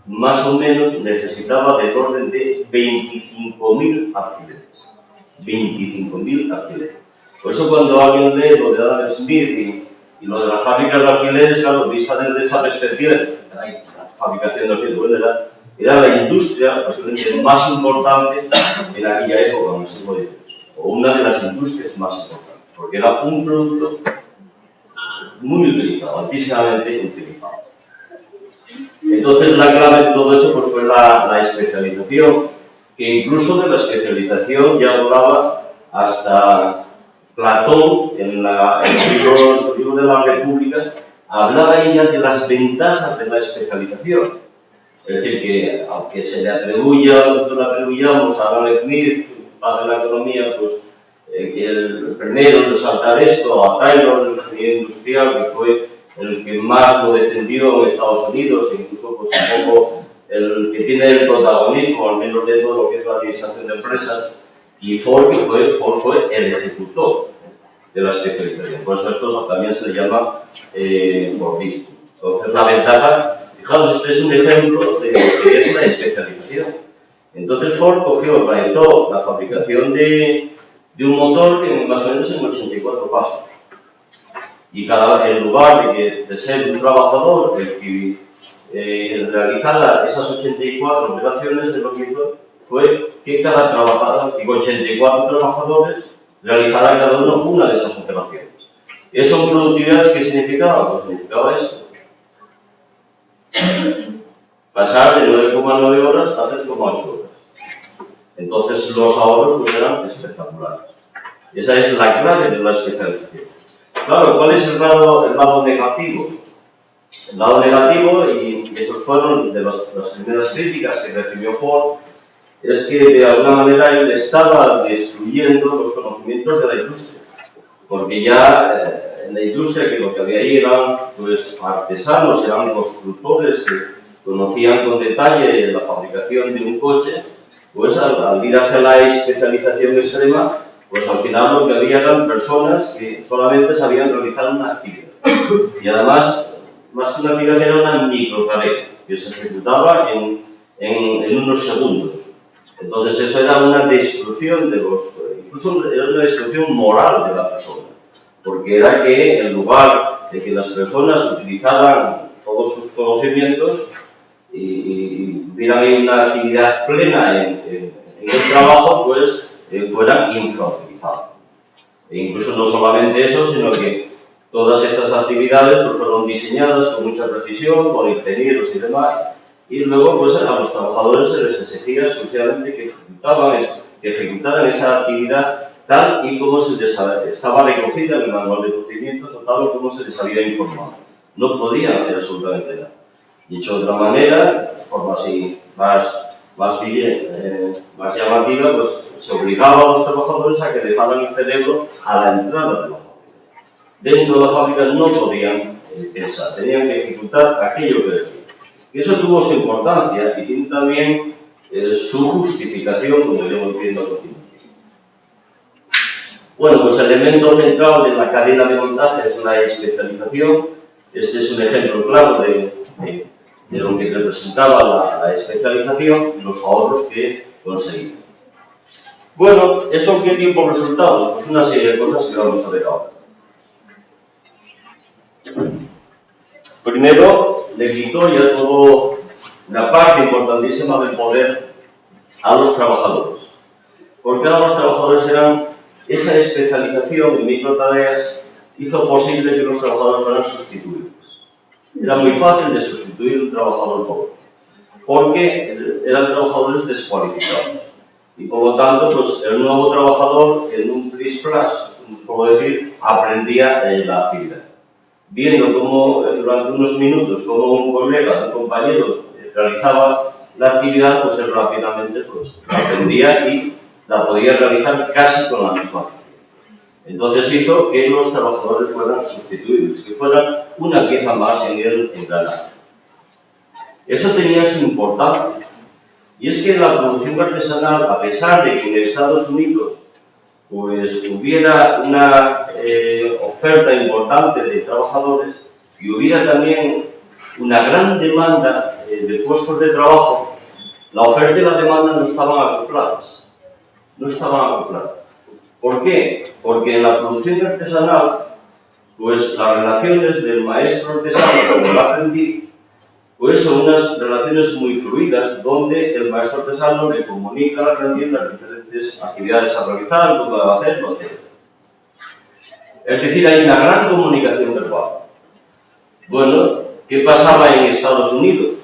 más o menos necesitaba del orden de 25.000 alfileres. 25.000 alfileres. Por eso cuando alguien lee lo de Adam Smith y lo de las fábricas de alfileres, claro, vista desde esa perspectiva, la fabricación de alfileres, era la industria posiblemente más importante en aquella época, en el siglo XIX, o una de las industrias más importantes, porque era un producto muy utilizado, altísimamente utilizado. Entonces la clave de todo eso pues, fue la especialización, que incluso de la especialización ya hablaba hasta Platón en el libro de la República, hablaba ella de las ventajas de la especialización. Es decir, que aunque se le atribuya, nosotros le atribuyamos a Adam Smith, padre de la economía, pues que el primero en resaltar esto, a Taylor, el ingeniero industrial, que fue el que más lo defendió en Estados Unidos, e incluso pues, un poco el que tiene el protagonismo, al menos dentro de lo que es la administración de empresas, y Ford, que fue el ejecutor de la especialización. Por eso esto también se le llama Fordismo. Entonces la ventaja, fijaos, este es un ejemplo de lo que es la especialización. Entonces Ford organizó la fabricación de un motor que más o menos en 84 pasos. Y en lugar de ser un trabajador el que realizara esas 84 operaciones, lo que hizo fue que cada trabajador, 84 trabajadores, realizara cada uno una de esas operaciones. ¿Eso en productividad qué significaba? Pues significaba esto. Pasar de 9,9 horas a 3,8 horas. Entonces los ahorros pues, eran espectaculares. Esa es la clave de la especialización. Claro, ¿cuál es el lado negativo? El lado negativo, y esos fueron de las primeras críticas que recibió Ford, es que de alguna manera él estaba destruyendo los conocimientos de la industria. Porque ya en la industria que lo que había ahí eran pues, artesanos, eran constructores que conocían con detalle la fabricación de un coche, pues al ir hacia la especialización extrema, pues al final lo que había eran personas que solamente sabían realizar una actividad. Y además, más que una actividad era una microtarea que se ejecutaba en unos segundos. Entonces eso era una destrucción incluso era una destrucción moral de la persona. Porque era que en lugar de que las personas utilizaran todos sus conocimientos y tuvieran ahí una actividad plena en el trabajo, pues fueran infrautilizadas. E incluso no solamente eso, sino que todas estas actividades pues, fueron diseñadas con mucha precisión, por ingenieros y demás, y luego pues, a los trabajadores se les exigía exclusivamente que ejecutaran esa actividad tal y como estaba recogida en el manual de procedimientos o tal y como se les había informado. No podían hacer absolutamente nada. Dicho de otra manera, de forma así más llamativa, pues se obligaba a los trabajadores a que dejaran el cerebro a la entrada de la fábrica. Dentro de la fábrica no podían pensar, tenían que ejecutar aquello que decían. Y eso tuvo su importancia y tiene también su justificación, como iremos viendo a continuación. Bueno, pues el elemento central de la cadena de montaje es la especialización. Este es un ejemplo claro de lo que representaba la especialización y los ahorros que conseguía. Bueno, ¿eso qué tipo de resultados? Pues una serie de cosas que vamos a ver ahora. Primero, le quitó ya toda una parte importantísima del poder a los trabajadores. Porque a los trabajadores esa especialización en microtareas hizo posible que los trabajadores fueran sustituidos. Era muy fácil de sustituir un trabajador por otro, porque eran trabajadores descualificados. Y por lo tanto, pues el nuevo trabajador en un plis-plas, como decir, aprendía la actividad. Viendo cómo durante unos minutos, como un colega, un compañero realizaba la actividad, pues él rápidamente pues, la aprendía y la podía realizar casi con la misma acción. Entonces hizo que los trabajadores fueran sustituibles, que fueran una pieza más en el engranaje. Eso tenía su importancia. Y es que la producción artesanal, a pesar de que en Estados Unidos pues, hubiera una oferta importante de trabajadores y hubiera también una gran demanda de puestos de trabajo, la oferta y la demanda no estaban acopladas. No estaban acopladas. ¿Por qué? Porque en la producción artesanal, pues las relaciones del maestro artesano con el aprendiz pues son unas relaciones muy fluidas, donde el maestro artesano le comunica al aprendiz las diferentes actividades a realizar, cómo va a hacerlo, etc. Es decir, hay una gran comunicación verbal. Bueno, ¿qué pasaba en Estados Unidos?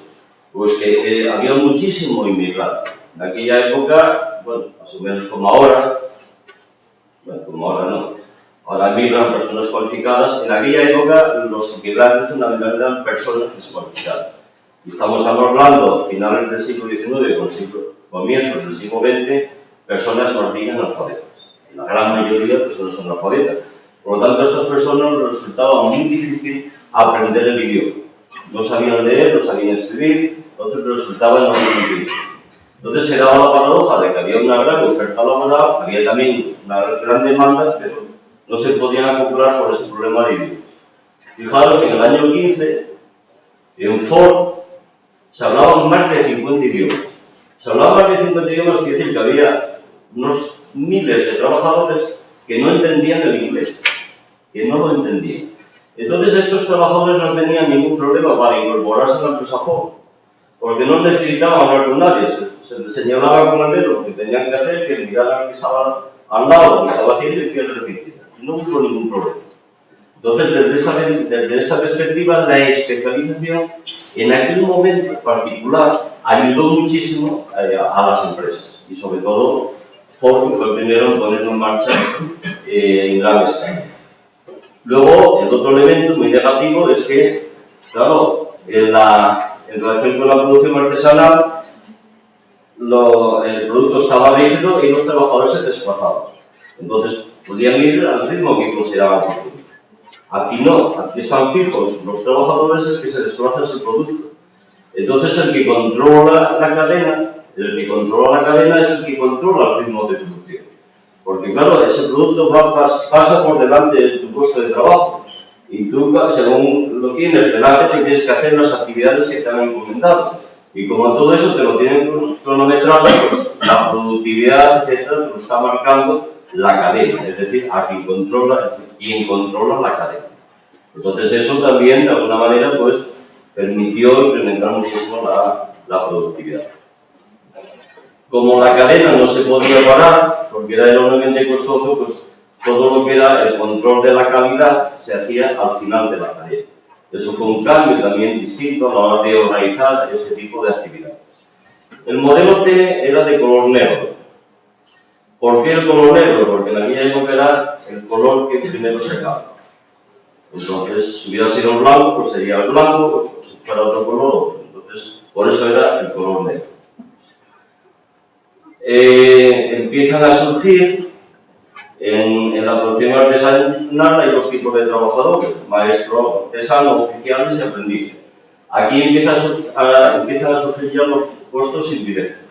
Pues que había muchísimo inmigrante. En aquella época, bueno, más o menos como ahora, bueno, como ahora no, ahora migran personas cualificadas. En aquella época los inmigrantes fundamentalmente eran personas descualificadas. Estamos hablando, finales del siglo XIX, comienzos del siglo XX, personas más bien analfabetas. La gran mayoría personas analfabetas. Por lo tanto, a estas personas les resultaba muy difícil aprender el idioma. No sabían leer, no sabían escribir, entonces les resultaba enormemente difícil. Entonces se daba la paradoja de que había una gran oferta laboral, había también una gran demanda, pero no se podían acoplar por ese problema de idioma. Fijaros que en el año 15, en Ford, se hablaban más de 50 idiomas. Se hablaban más de 50 idiomas, quiere decir que había unos miles de trabajadores que no entendían el inglés, que no lo entendían. Entonces estos trabajadores no tenían ningún problema para incorporarse a la empresa Ford, porque no necesitaban hablar con nadie, se les señalaba con el dedo lo que tenían que hacer, que miraran que estaba al lado, lo que estaba haciendo y que repitiera. No hubo ningún problema. Entonces, desde esta perspectiva, la especialización en aquel momento particular ayudó muchísimo a las empresas y sobre todo Ford fue el primero en ponerlo en marcha en gran escala. Luego, el otro elemento muy negativo es que, claro, en relación con la producción artesanal, el producto estaba rígido y los trabajadores se desplazaban. Entonces, podían ir al ritmo que consideraban oportuno. Aquí no, aquí están fijos los trabajadores, el que se desplaza es el producto. Entonces el que controla la cadena, es el que controla el ritmo de producción. Porque claro, ese producto pasa por delante de tu puesto de trabajo y tú, según lo tienes delante, tienes que hacer las actividades que te han encomendado. Y como todo eso te lo tienen cronometrado, pues la productividad, etcétera, te lo está marcando la cadena, es decir, a quien controla la cadena. Entonces eso también, de alguna manera, pues, permitió incrementar muchísimo la productividad. Como la cadena no se podía parar, porque era enormemente costoso, pues todo lo que era el control de la calidad se hacía al final de la cadena. Eso fue un cambio también distinto a la hora de organizar ese tipo de actividades. El modelo T era de color negro. ¿Por qué el color negro? Porque en aquella época era el color que primero se cambia. Entonces, si hubiera sido el blanco, pues sería el blanco, pues si fuera otro color. Entonces, por eso era el color negro. Empiezan a surgir en la producción artesanal hay dos tipos de trabajadores, maestro artesano, oficiales y aprendices. Aquí empiezan a surgir ya los puestos indirectos.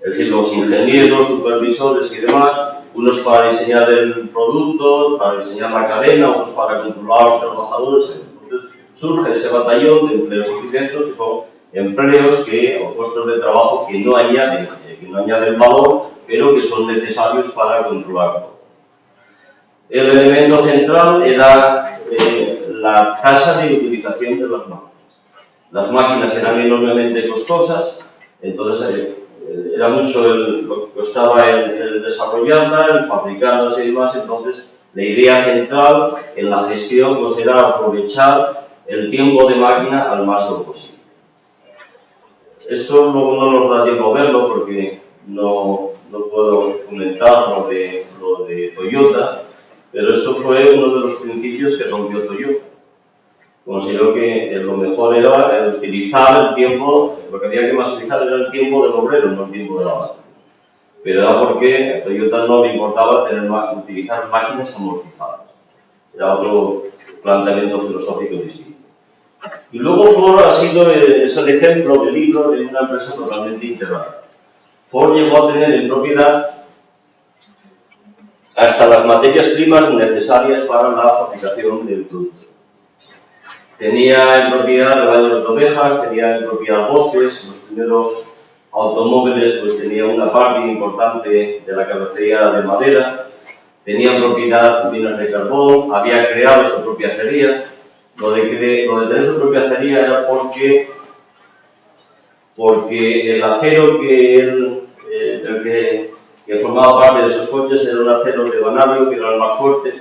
Es decir, los ingenieros, supervisores y demás, unos para diseñar el producto, para diseñar la cadena, otros para controlar a los trabajadores. Entonces surge ese batallón de empleos indirectos que son empleos o puestos de trabajo que no añaden valor, pero que son necesarios para controlarlo. El elemento central era la tasa de utilización de las máquinas. Las máquinas eran enormemente costosas, entonces era mucho lo que costaba el desarrollarlas, el fabricarlas y demás. Entonces la idea central en la gestión pues, era aprovechar el tiempo de máquina al máximo posible. Esto no nos da tiempo a verlo porque no puedo comentar lo de Toyota, pero esto fue uno de los principios que rompió Toyota. Considero que lo mejor era utilizar el tiempo, lo que había que maximizar era el tiempo del obrero, no el tiempo de la máquina. Pero era porque a Toyota no le importaba utilizar máquinas amortizadas. Era otro planteamiento filosófico distinto. Y luego Ford ha sido es el ejemplo del libro de una empresa totalmente integrada. Ford llegó a tener en propiedad hasta las materias primas necesarias para la fabricación del producto. Tenía en propiedad rebaños de ovejas, tenía en propiedad bosques, los primeros automóviles pues tenían una parte importante de la carrocería de madera, tenía en propiedad minas de carbón, había creado su propia acería. Lo de tener su propia acería era porque el acero que formaba parte de sus coches era un acero de vanadio, que era el más fuerte,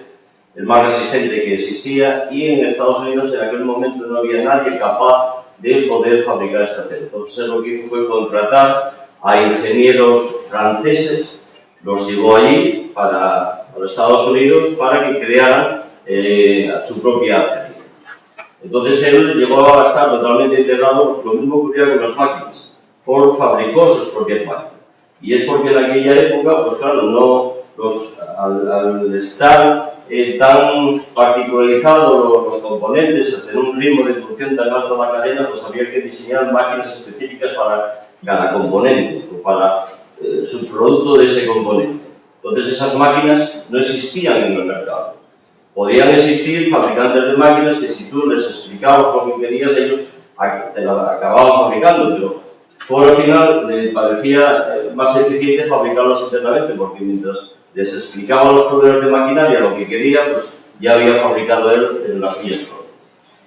el más resistente que existía, y en Estados Unidos en aquel momento no había nadie capaz de poder fabricar este acero. Entonces lo que hizo fue contratar a ingenieros franceses, los llevó allí para Estados Unidos para que crearan su propia acería. Entonces él llegó a estar totalmente integrado, lo mismo ocurría con las máquinas. Ford fabricó sus propias máquinas. Y es porque en aquella época, pues claro, al estar tan particularizados los componentes, a tener un ritmo de producción tan alto de la cadena, pues había que diseñar máquinas específicas para cada componente, o para subproducto de ese componente. Entonces esas máquinas no existían en el mercado. Podían existir fabricantes de máquinas que si tú les explicabas lo que querías, ellos te la acababan fabricando, pero Ford al final le parecía más eficiente fabricarlos internamente, porque mientras les explicaba a los proveedores de maquinaria lo que quería, pues ya había fabricado él en las suyas propias.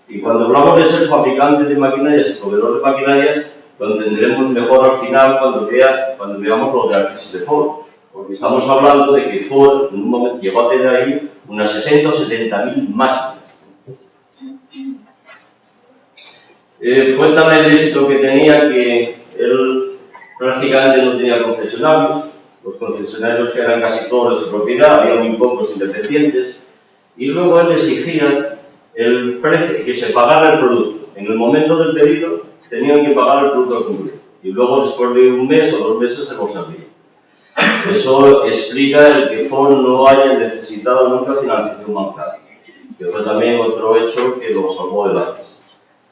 Y cuando hablamos de ser fabricantes de maquinarias y proveedores de maquinarias, lo entenderemos mejor al final cuando veamos lo de la crisis de Ford. Porque estamos hablando de que Ford en un momento llegó a tener ahí unas 60 o 70.000 máquinas. Fue tal el éxito que tenía que él prácticamente no tenía concesionarios. Los concesionarios que eran casi todos de su propiedad, había muy pocos independientes. Y luego él exigía el precio, que se pagara el producto. En el momento del pedido tenían que pagar el producto completo. Y luego después de un mes o 2 meses se lo servía. Eso explica el que Ford no haya necesitado nunca financiación bancaria, que fue también otro hecho que lo salvó de la crisis.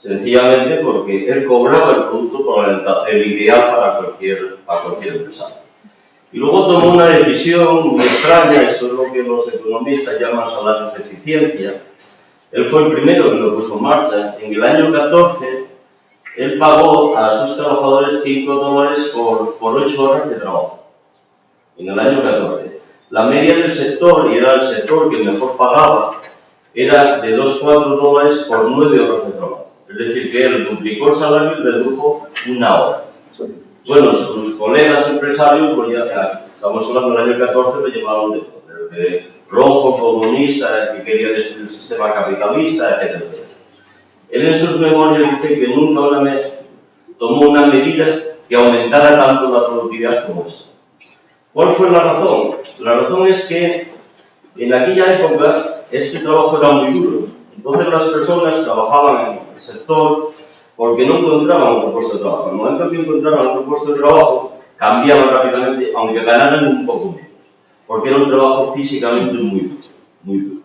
Sencillamente porque él cobraba el producto por el ideal para cualquier empresario. Y luego tomó una decisión muy extraña, esto es lo que los economistas llaman salarios de eficiencia. Él fue el primero que lo puso en marcha. En el año 14, él pagó a sus trabajadores $5 por 8 horas de trabajo. En el año 14. La media del sector, y era el sector que mejor pagaba, era de $2,4 por 9 horas de trabajo. Es decir, que él duplicó el salario y redujo 1 hora. Bueno, sus colegas empresarios, pues ya estamos hablando del año 14, lo llevaban de rojo, comunista, que quería destruir el sistema capitalista, etc. Él en sus memorias dice que nunca tomó una medida que aumentara tanto la productividad como esta. ¿Cuál fue la razón? La razón es que en aquella época este trabajo era muy duro. Entonces las personas trabajaban en el sector porque no encontraban otro puesto de trabajo. En el momento que encontraban otro puesto de trabajo, cambiaban rápidamente, aunque ganaran un poco menos. Porque era un trabajo físicamente muy duro. Muy duro.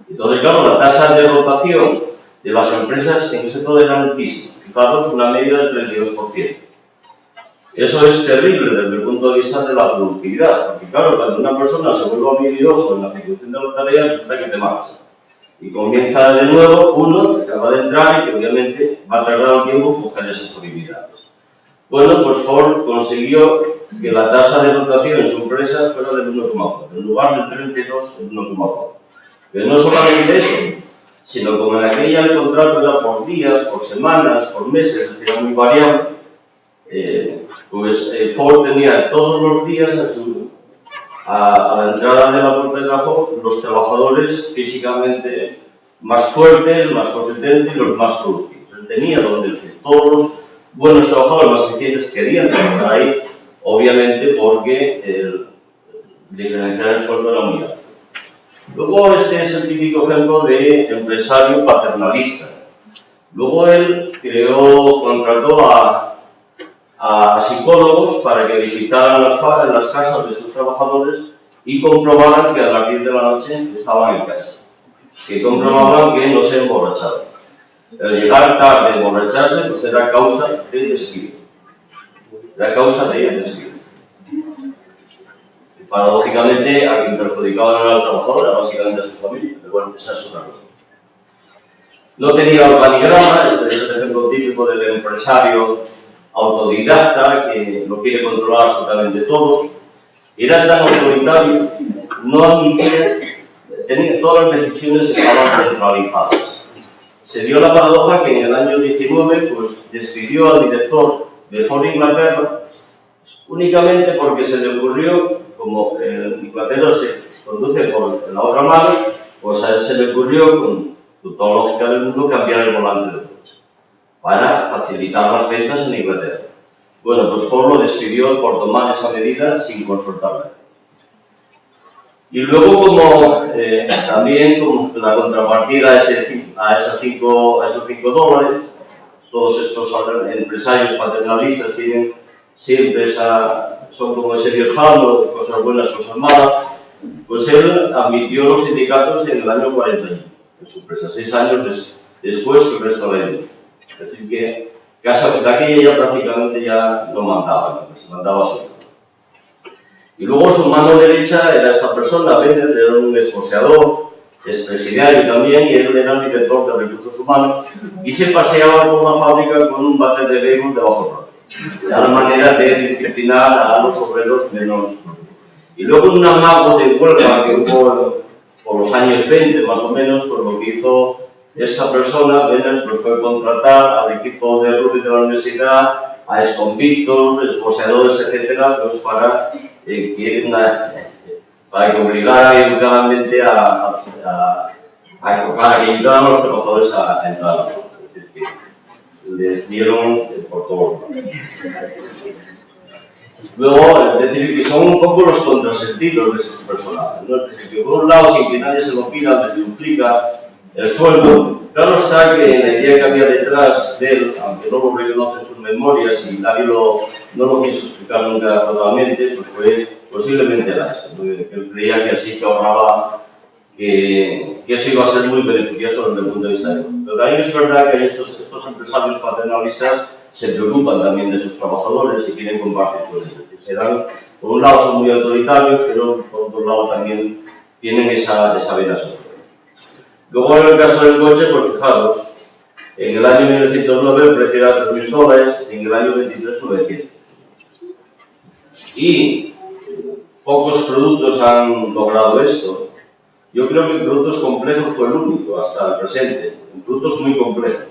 Entonces, claro, la tasa de rotación de las empresas en ese sector era altísima. Fijaros, una media del 32%. Eso es terrible desde el punto de vista de la productividad, porque claro, cuando una persona se vuelve habilidoso en la ejecución de la tarea, resulta que te marcha. Y comienza de nuevo uno que acaba de entrar y que obviamente va a tardar un tiempo en coger esas habilidades. Bueno, pues Ford consiguió que la tasa de rotación en su empresa fuera del 1,4, en lugar del 32, el 1,4. Pero no solamente eso, sino como en aquella el contrato era por días, por semanas, por meses, es decir, era muy variable. Ford tenía todos los días a la entrada de la puerta de trabajo los trabajadores físicamente más fuertes, más consistentes y los más productivos. Él tenía donde todos los buenos trabajadores más eficientes querían trabajar ahí obviamente porque el diferencial el sueldo era muy alto. Luego este es el típico ejemplo de empresario paternalista. Luego él contrató a psicólogos para que visitaran las casas de sus trabajadores y comprobaran que a las 10 de la noche estaban en casa, que comprobaban que no se emborrachaban. El llegar tarde a emborracharse pues era causa de despido. Era causa de despido. Y paradójicamente, a quien perjudicaban era al trabajador, era básicamente a su familia, pero bueno, esa es otra cosa. No tenía organigrama, este es el ejemplo típico del empresario autodidacta que lo quiere controlar absolutamente todo. Era tan autoritario, no admitía, todas las decisiones estaban centralizadas. Se dio la paradoja que en el año 19 pues, despidió al director de Ford Inglaterra únicamente porque se le ocurrió, como en Inglaterra se conduce por la otra mano, pues a él se le ocurrió, con toda lógica del mundo, cambiar el volante del coche para facilitar las ventas en Inglaterra. Bueno, pues Ford lo despidió por tomar esa medida sin consultarla. Y luego, también como la contrapartida a esos $5, todos estos empresarios paternalistas tienen siempre son como ese viejano, cosas buenas, cosas malas. Pues él admitió los sindicatos en el año 41, en su empresa, 6 años después que el resto de la industria. Es decir, que de aquella ya prácticamente ya no mandaba, se mandaba solo. Y luego su mano derecha era esa persona, Bender, era un esposeador, expresidiario también, y él era el director de recursos humanos, y se paseaba por la fábrica con un bate de béisbol debajo del brazo. Era la manera de disciplinar a los obreros menos. Y luego un amago de huelga que hubo por los años 20, más o menos, pues lo que hizo esa persona, Bender, pues fue contratar al equipo de rugby de la universidad, a exconvictos, esposeadores, etcétera, pues para que obligara educadamente para que ayudaran a los trabajadores a entrar a la fuerza. Es decir, que les dieron por todos lados. Luego, es decir, que son un poco los contrasentidos de esos personajes, ¿no? Es decir, que por un lado, sin que nadie se lo pida, les duplica el sueldo. Claro está que la idea que había detrás de él, aunque no lo reconoce en sus memorias y nadie no lo quiso explicar nunca totalmente, pues fue posiblemente esa, que él creía que así que ahorraba, que eso iba a ser muy beneficioso desde el punto de vista económico. Pero también es verdad que estos empresarios paternalistas se preocupan también de sus trabajadores y quieren compartir con ellos. Por un lado son muy autoritarios, pero por otro lado también tienen esa vena social. Luego en el caso del coche, pues fijaros, en el año 1909 el precio era $3.000, en el año 23 900. Y pocos productos han logrado esto. Yo creo que en productos complejos fue el único hasta el presente, en productos muy complejos.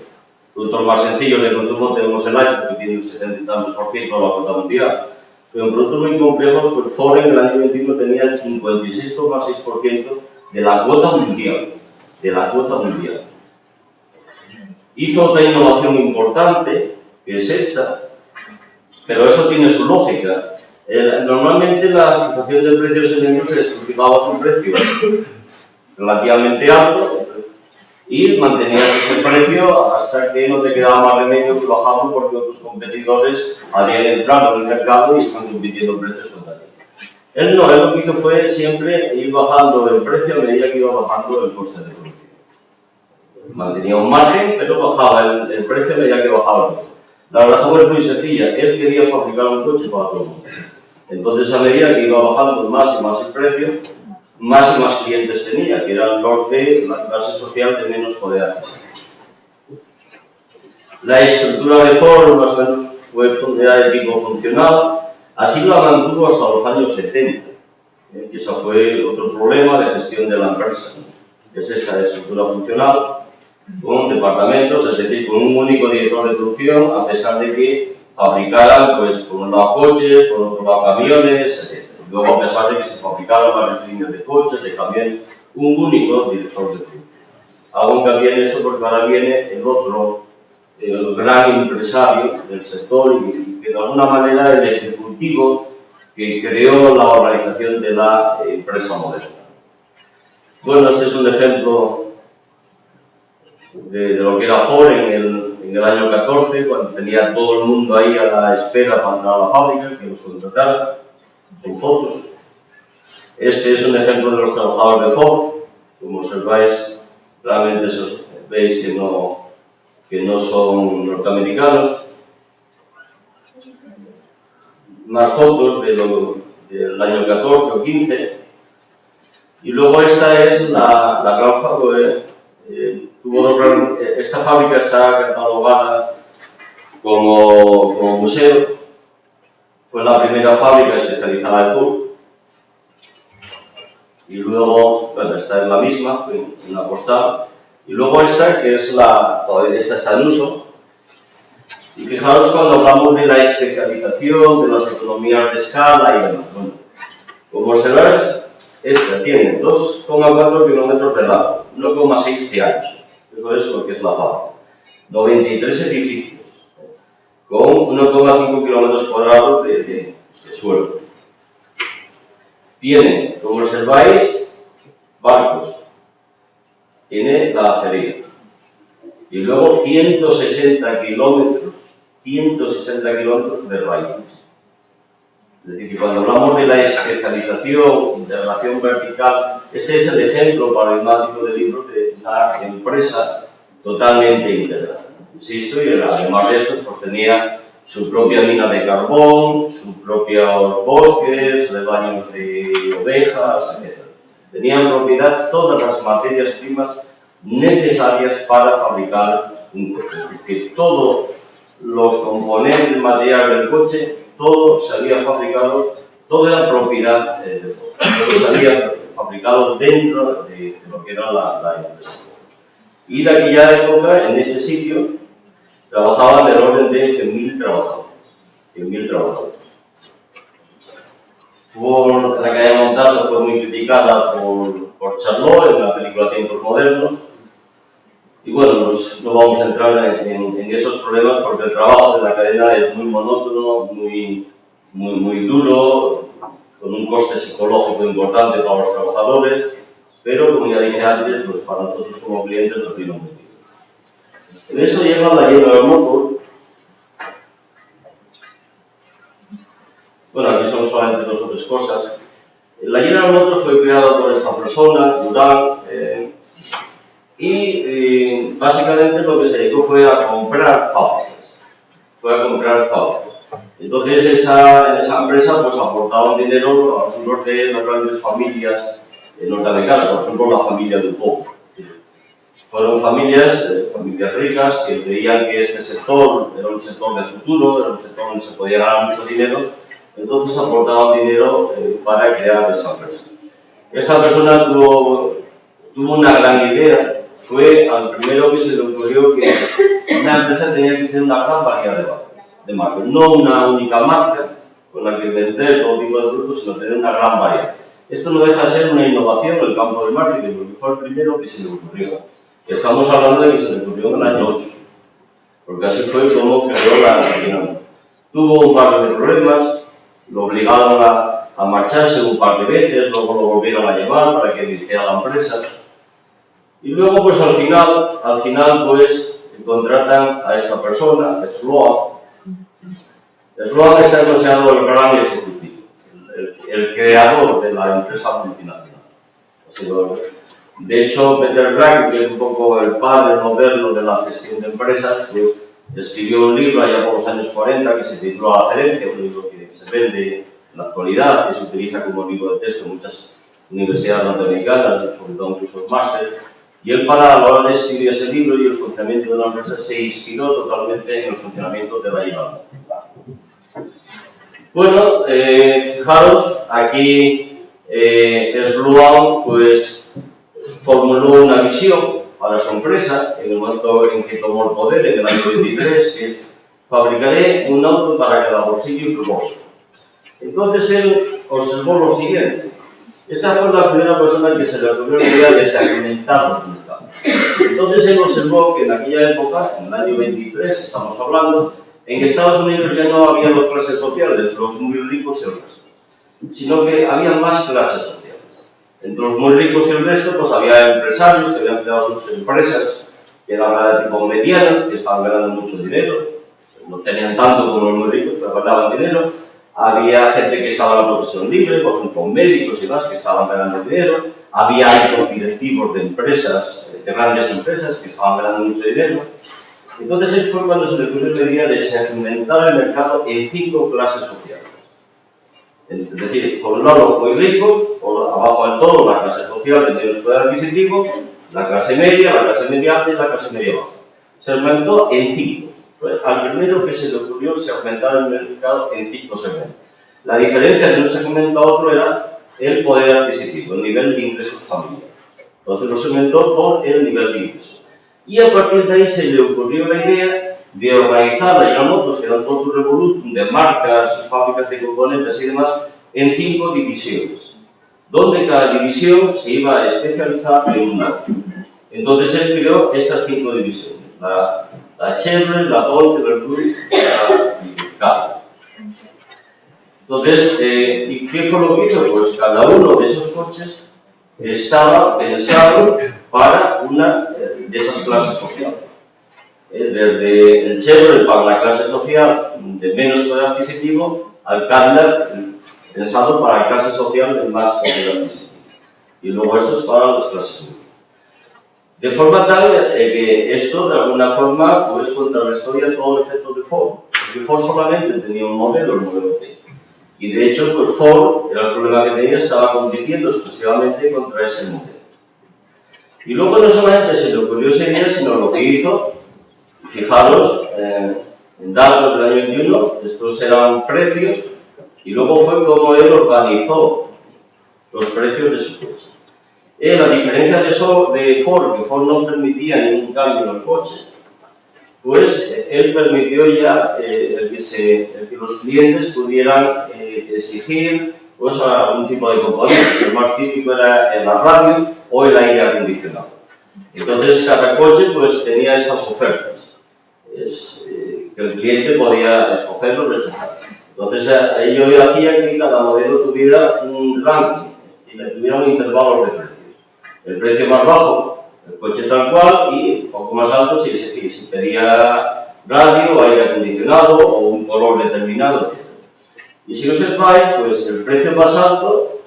Productos más sencillos de consumo tenemos el iPhone, que tiene un 70 y tantos % de la cuota mundial. Pero en productos muy complejos, pues Ford en el año 21 tenía el 56,6% de la cuota mundial. Hizo otra innovación importante, que es esta, pero eso tiene su lógica. Normalmente la fijación de precios en la industria se fijaba un precio relativamente alto y mantenías ese precio hasta que no te quedaba más remedio que bajarlo porque otros competidores habían entrado en el mercado y están compitiendo precios contra ti. Él lo que hizo fue siempre ir bajando el precio a medida que iba bajando el coste de producción. Mantenía un margen, pero bajaba el precio a medida que bajaba el coste. La razón es muy sencilla, él quería fabricar un coche para todo el mundo. Entonces, a medida que iba bajando más y más el precio, más y más clientes tenía, que eran los de la clase social de menos poder adquisitivo. La estructura de Ford más o menos era de tipo funcional, así lo mantuvo hasta los años 70, que ese fue otro problema de gestión de la empresa, es esa estructura funcional, con departamentos, es decir, con un único director de producción, a pesar de que fabricaran, pues, por un lado coches, por otro lado camiones, etc. Luego, a pesar de que se fabricaran varias líneas de coches, de camiones, un único director de producción. Aún también eso porque ahora viene el otro el gran empresario del sector y que de alguna manera el ejecutivo que creó la organización de la empresa moderna. Bueno, este es un ejemplo de lo que era Ford en el año 14, cuando tenía todo el mundo ahí a la espera para entrar a la fábrica, que los contratara, con fotos. Este es un ejemplo de los trabajadores de Ford. Como observáis, realmente veis que no son norteamericanos. Más fotos del año 14 o 15. Y luego esta es la gran fábrica. Esta fábrica está catalogada como museo. Fue la primera fábrica especializada en Ford. Y luego, bueno, esta es la misma, una postal. Y luego esta, que es esta está en uso. Y fijaros cuando hablamos de la especialización, de las economías de escala y demás. Bueno, como observáis, esta tiene 2,4 kilómetros de largo, 1,6 de ancho. Eso es lo que es la fábrica. 93 edificios, con 1,5 kilómetros cuadrados de suelo. Tiene, como observáis, barcos. Tiene la acería. Y luego 160 kilómetros de raíles. Es decir, que cuando hablamos de la especialización, integración vertical, este es el ejemplo paradigmático del libro de la empresa totalmente integrada. Insisto, y además de esto, pues tenía su propia mina de carbón, sus propios bosques, rebaños de ovejas, etc. Tenían propiedad todas las materias primas necesarias para fabricar un coche. Que todos los componentes materiales del coche, todo se había fabricado, toda la propiedad de Ford. Todo se había fabricado dentro de lo que era la empresa. Y de aquella época, en ese sitio, trabajaban del orden de 100.000 trabajadores. 100.000 trabajadores. La calle Montalto fue muy criticada por Charlot en la película Tiempos Modernos. Y bueno, pues no vamos a entrar en esos problemas porque el trabajo de la cadena es muy monótono, muy duro, con un coste psicológico importante para los trabajadores, pero como ya dije antes, pues para nosotros como clientes lo tiene muy bien. En eso llega la General Motors. Bueno, aquí son solamente dos o tres cosas. La General Motors fue creada por esta persona, Durán, y básicamente lo que se dedicó fue a comprar fábricas. Entonces en esa empresa pues aportaban dinero a algunos de las grandes familias norteamericanas, por ejemplo la familia DuPont. Fueron familias ricas que veían que este sector era un sector de futuro, era un sector donde se podía ganar mucho dinero, entonces aportaban dinero para crear esa empresa. Esta persona tuvo una gran idea. Fue al primero que se le ocurrió que una empresa tenía que tener una gran variedad de marcas, no una única marca con la que vender todo tipo de productos, sino tener una gran variedad. Esto no deja de ser una innovación en el campo del marketing, porque fue el primero que se le ocurrió. Estamos hablando de que se le ocurrió en el año 8, porque así fue como creó la General. Tuvo un par de problemas, lo obligaron a marcharse un par de veces, luego lo volvieron a llevar para que dirigiera la empresa. Y luego, pues al final pues contratan a esta persona, Sloan. Sloan está considerado el gran ejecutivo, el creador de la empresa multinacional. De hecho, Peter Drucker, que es un poco el padre moderno de la gestión de empresas, pues escribió un libro allá por los años 40 que se tituló La Gerencia, un libro que se vende en la actualidad, que se utiliza como libro de texto en muchas universidades norteamericanas, sobre todo en cursos máster. Y él, para la hora de escribir ese libro y el funcionamiento de la empresa, se inspiró totalmente en el funcionamiento de la General. Bueno, fijaros, aquí Sloan pues formuló una visión para su empresa en el momento en que tomó el poder, en el año 23, que es: fabricaré un auto para cada bolsillo y propósito. Entonces él observó lo siguiente: esta fue la primera persona que se le ocurrió la idea de segmentar los mercados. Entonces él observó que en aquella época, en el año 23, estamos hablando, en Estados Unidos ya no había dos clases sociales, los muy ricos y el resto, sino que había más clases sociales. Entre los muy ricos y el resto, pues había empresarios que habían creado sus empresas, que eran de tipo mediano, que estaban ganando mucho dinero, no tenían tanto como los muy ricos, pero ganaban dinero. Había gente que estaba en la profesión libre, por ejemplo, médicos y más, que estaban ganando dinero. Había altos directivos de empresas, de grandes empresas, que estaban ganando mucho dinero. Entonces, él fue cuando se le ocurrió la idea de segmentar el mercado en 5 clases sociales. Es decir, por un lado los muy ricos, por abajo del todo la clase social de menos poder adquisitivo, la clase media alta y la clase media baja. Se segmentó en 5. Fue al primero que se le ocurrió segmentar el mercado en 5 segmentos. La diferencia de un segmento a otro era el poder adquisitivo, el nivel de ingresos familiares. Entonces lo segmentó por el nivel de ingresos. Y a partir de ahí se le ocurrió la idea de organizar la General Motors, que era un total revolutum de marcas, fábricas de componentes y demás, en 5 divisiones, donde cada división se iba a especializar en un área. Entonces él creó estas 5 divisiones, la Chevrolet, la Dodge, la Cruise y la Cadillac. Entonces, ¿y qué fue lo que hizo? Pues cada uno de esos coches estaba pensado para una de esas clases sociales. Desde el Chevrolet para la clase social de menos poder adquisitivo al Cadillac pensado para la clase social de más poder adquisitivo. Y luego esto es para las clases medias. De forma tal que esto de alguna forma pues contrarrestó ya todo el efecto de Ford. Porque Ford solamente tenía un modelo, el modelo T. Y de hecho, pues Ford, era el problema que tenía, estaba compitiendo exclusivamente contra ese modelo. Y luego no solamente se le ocurrió esa idea, sino lo que hizo, fijaros, en datos del año 21, estos eran precios, y luego fue como él organizó los precios de su coche. La diferencia de Ford, que Ford no permitía ningún cambio en el coche, pues él permitió ya el que los clientes pudieran exigir pues, algún tipo de componente. El más típico era la radio o el aire acondicionado. Entonces cada coche pues, tenía estas ofertas que el cliente podía escoger o rechazar. Entonces ello hacía que cada modelo tuviera un ranking y tuviera un intervalo de precios. El precio más bajo, el coche tal cual, y un poco más alto si se pedía radio, aire acondicionado o un color determinado, etc. Y si observáis, pues el precio más alto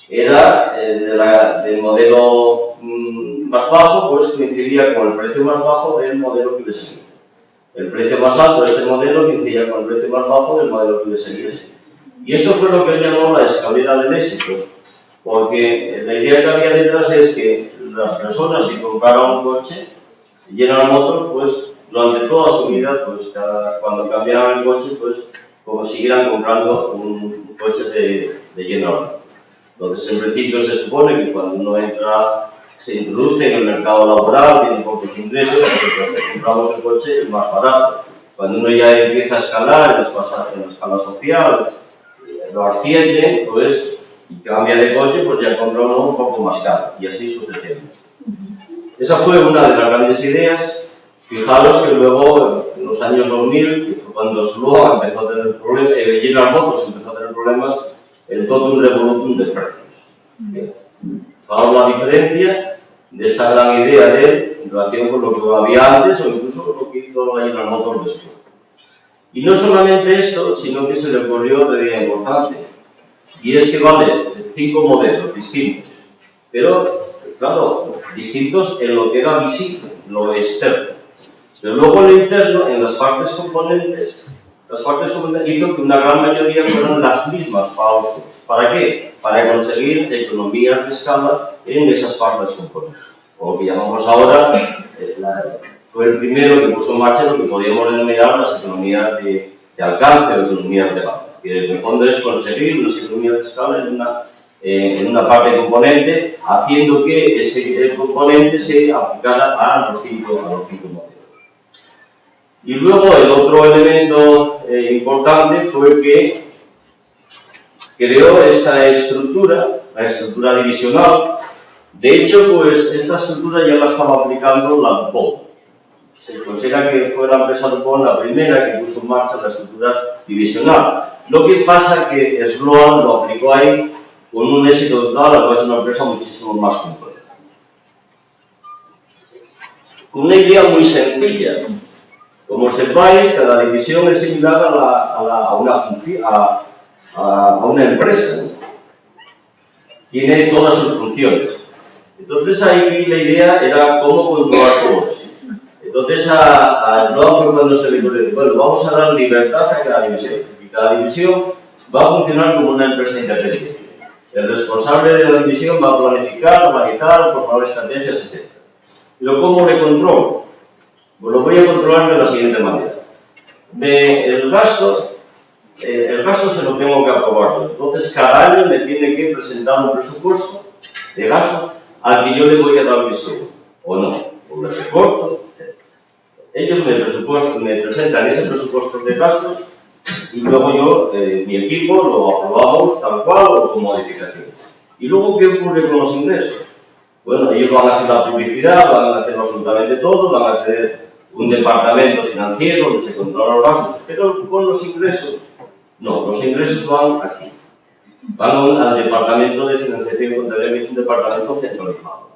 era del modelo más bajo, pues coincidía con el precio más bajo del modelo que le seguía. El precio más alto de este modelo coincidía con el precio más bajo del modelo que le seguía. Y esto fue lo que él llamó la escalera del éxito. Porque la idea que había detrás es que las personas que compraron un coche, General Motors, pues durante toda su vida, pues cuando cambiaban el coche, pues como siguieran comprando un coche de General Motors. Entonces, en principio se supone que cuando uno se introduce en el mercado laboral, tiene pocos ingresos, entonces compramos el coche más barato. Cuando uno ya empieza a escalar en la escala social, lo asciende, pues y cambia de coche, pues ya compra uno un poco más caro, y así sucesivamente. Esa fue una de las grandes ideas. Fijaros que luego, en los años 2000, que fue cuando Sloan empezó a tener problemas, General Motors empezó a tener problemas, el totum revolutum de precios. Fijaos la diferencia de esa gran idea de él en relación con lo que había antes o incluso lo que hizo la General Motors después. Y no solamente esto, sino que se le ocurrió otra idea importante. Y es que vale 5 modelos distintos, pero, claro, distintos en lo que era visible, lo externo. Pero luego en lo interno, en las partes componentes hizo que una gran mayoría fueran las mismas para los coches. ¿Para qué? Para conseguir economías de escala en esas partes componentes. O lo que llamamos ahora, fue el primero que puso en marcha lo que podríamos denominar las economías de alcance o economías de base. Que en el fondo es conseguir unas economías de escala en una parte componente, haciendo que ese componente se aplicara a los 5 modelos. Y luego el otro elemento importante fue que creó esa estructura, la estructura divisional, De hecho, pues esta estructura ya la estaba aplicando la DuPont. Se considera que fue la empresa DuPont la primera que puso en marcha la estructura divisional. Lo que pasa que Sloan lo aplicó ahí con un éxito total, además es una empresa muchísimo más compleja. Con una idea muy sencilla. Como sepáis, cada división es similar a una empresa, ¿no? Tiene todas sus funciones. Entonces ahí la idea era cómo controlar todo eso. Entonces a Sloan fue cuando se le dijo, bueno, vamos a dar libertad a cada división. Y cada división va a funcionar como una empresa independiente. El responsable de la división va a planificar, organizar, formar estrategias, etc. ¿Pero cómo le controlo? Pues lo voy a controlar de la siguiente manera. El gasto se lo tengo que aprobar. Entonces, cada año me tiene que presentar un presupuesto de gasto al que yo le voy a dar visión, o no, o le recorto, etc. Ellos me presentan ese presupuesto de gastos y luego yo, mi equipo, lo aprobamos tal cual o con modificaciones. ¿Y luego qué ocurre con los ingresos? Bueno, ellos van a hacer la publicidad, van a hacer absolutamente todo, van a tener un departamento financiero donde se controlan los gastos, pero con los ingresos, no, los ingresos van aquí. Van al departamento de financiación y contabilidad, que es un departamento centralizado.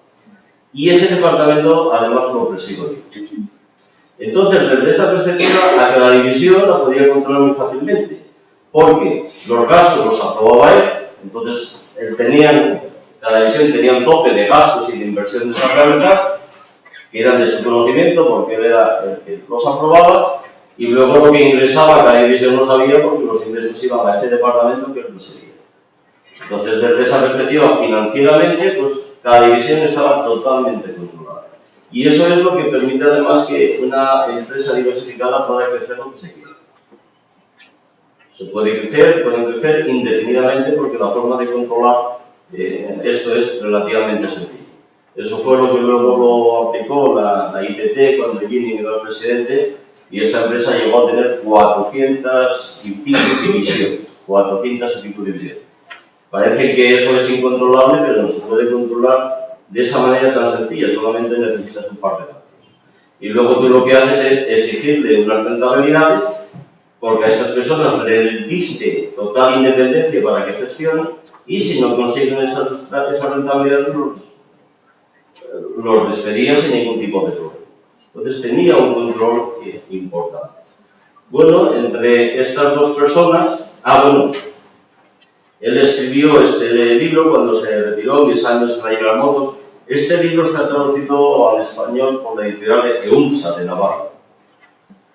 Y ese departamento, además, lo presido yo. Entonces, desde esta perspectiva, a cada división la podía controlar muy fácilmente, porque los gastos los aprobaba él, entonces cada división tenía un tope de gastos y de inversión desarrollada, que eran de su conocimiento, porque él era el que los aprobaba, y luego lo que ingresaba cada división no sabía, porque los ingresos iban a ese departamento que él presidía. Entonces, desde esa perspectiva, financieramente, pues cada división estaba totalmente controlada. Y eso es lo que permite además que una empresa diversificada pueda crecer lo que se quiera. Se pueden crecer indefinidamente porque la forma de controlar esto es relativamente sencillo. Eso fue lo que luego lo aplicó la ITT cuando Jimmy era el presidente y esta empresa llegó a tener 400 y pico divisiones. 400 y pico divisiones. Parece que eso es incontrolable, pero no se puede controlar de esa manera tan sencilla, solamente necesitas un par de datos. Y luego tú lo que haces es exigirle unas rentabilidades, porque a estas personas les diste total independencia para que gestionen, y si no consiguen esa rentabilidad, los despedían sin ningún tipo de problema. Entonces tenía un control importante. Bueno, entre estas dos personas, él escribió este libro cuando se retiró, 10 años en la General Motors. Este libro está traducido al español por la editorial de EUMSA de Navarra.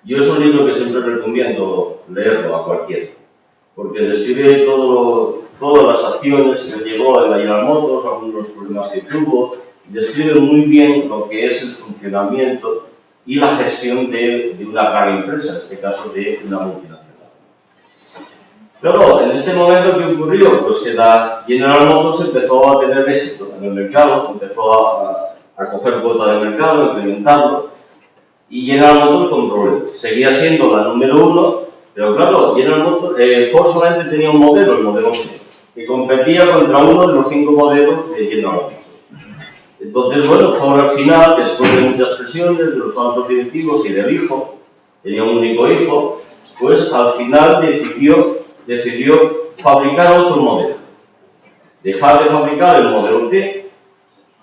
Yo es un libro que siempre recomiendo leerlo a cualquiera, porque describe todas las acciones que llevó en la General Motors, algunos de los problemas que tuvo, y describe muy bien lo que es el funcionamiento y la gestión de una gran empresa, en este caso de una multinacional. Pero en este momento, ¿qué ocurrió? Pues que la General Motors empezó a tener éxito en el mercado, empezó a coger cuota de mercado, a implementarlo, y General Motors controló. Seguía siendo la número uno, pero claro, Ford solamente tenía un modelo, el modelo C, que competía contra uno de los 5 modelos de General Motors. Entonces, bueno, Ford al final, después de muchas presiones de los altos directivos y del hijo, tenía un único hijo, pues al final decidió fabricar otro modelo. Dejar de fabricar el modelo T,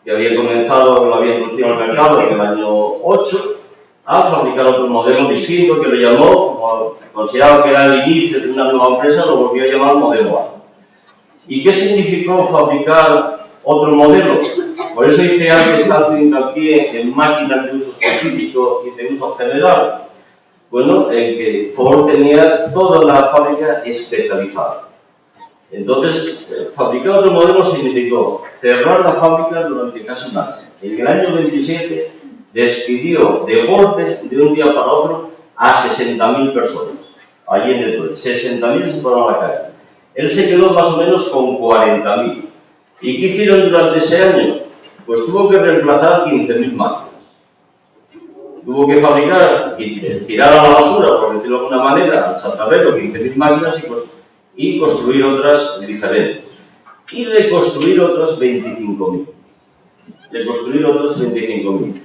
que había comenzado, lo había introducido al mercado en el año 8, a fabricar otro modelo distinto que le llamó, como consideraba que era el inicio de una nueva empresa, lo volvió a llamar modelo A. ¿Y qué significó fabricar otro modelo? Por eso hice antes tanto hincapié en máquinas de uso específico y de uso general. Bueno, en que Ford tenía toda la fábrica especializada. Entonces, fabricar otro modelo significó cerrar la fábrica durante casi un año. En el año 27 despidió de golpe, de un día para otro, a 60.000 personas. Allí en el Twitter, 60.000 se fueron a la calle. Él se quedó más o menos con 40.000. ¿Y qué hicieron durante ese año? Pues tuvo que reemplazar 15.000 máquinas. Tuvo que fabricar y tirar a la basura, por decirlo de alguna manera, al chatarrero, 15.000 máquinas y construir otras diferentes. Y reconstruir otras 25.000. de construir otros 35.000.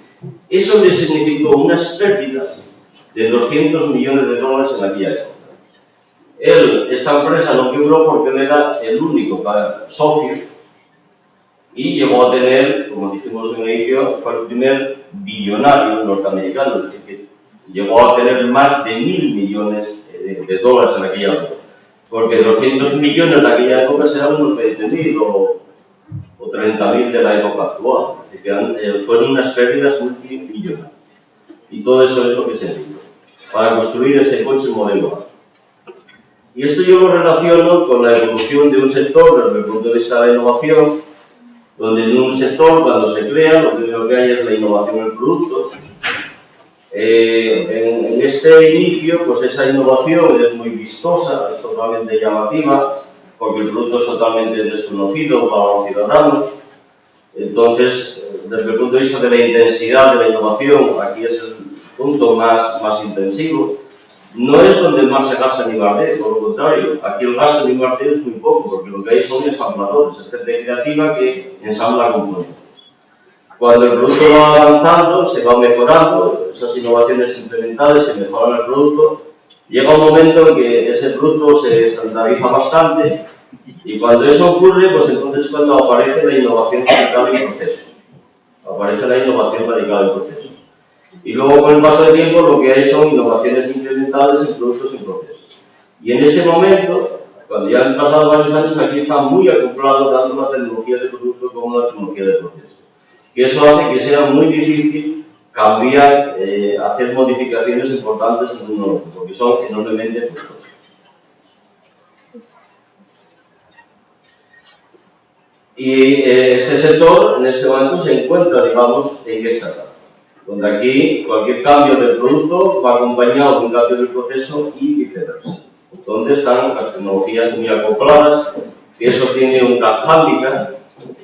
Eso le significó unas pérdidas de 200 millones de dólares en aquella época. Esta empresa no quebró porque él era el único socio y llegó a tener, como dijimos en el inicio, fue el primer billonario norteamericano, es decir, que llegó a tener más de 1.000 millones de dólares en aquella época. Porque 200 millones de aquella época serán unos 20.000 o 30.000 de la época actual. Así que fueron unas pérdidas multimillonarias. Y todo eso es lo que se hizo para construir este coche modelo A. Y esto yo lo relaciono con la evolución de un sector desde el punto de vista de la innovación, donde en un sector, cuando se crea, lo primero que hay es la innovación del producto. En este inicio, pues esa innovación es muy vistosa, es totalmente llamativa, porque el producto es totalmente desconocido para los ciudadanos. Entonces, desde el punto de vista de la intensidad de la innovación, aquí es el punto más intensivo. No es donde más se gasta en I+D, por lo contrario, aquí el gasto en I+D es muy poco, porque lo que hay son ensambladores, es gente creativa que ensambla componentes. Cuando el producto va avanzando, se va mejorando, esas innovaciones implementadas se mejoran el producto, llega un momento en que ese producto se estandariza bastante y cuando eso ocurre, pues entonces cuando aparece la innovación radical en proceso. Aparece la innovación radical en proceso. Y luego con el paso del tiempo lo que hay son innovaciones incrementales en productos y procesos. Y en ese momento, cuando ya han pasado varios años, aquí está muy acoplado tanto la tecnología de producto como la tecnología de proceso. Que eso hace que sea muy difícil cambiar, hacer modificaciones importantes en un negocio, porque son enormemente costosas. Y este sector en este momento se encuentra, digamos, en esta etapa, donde aquí cualquier cambio del producto va acompañado de un cambio del proceso y viceversa, donde están las tecnologías muy acopladas, y eso tiene un gran hándicap,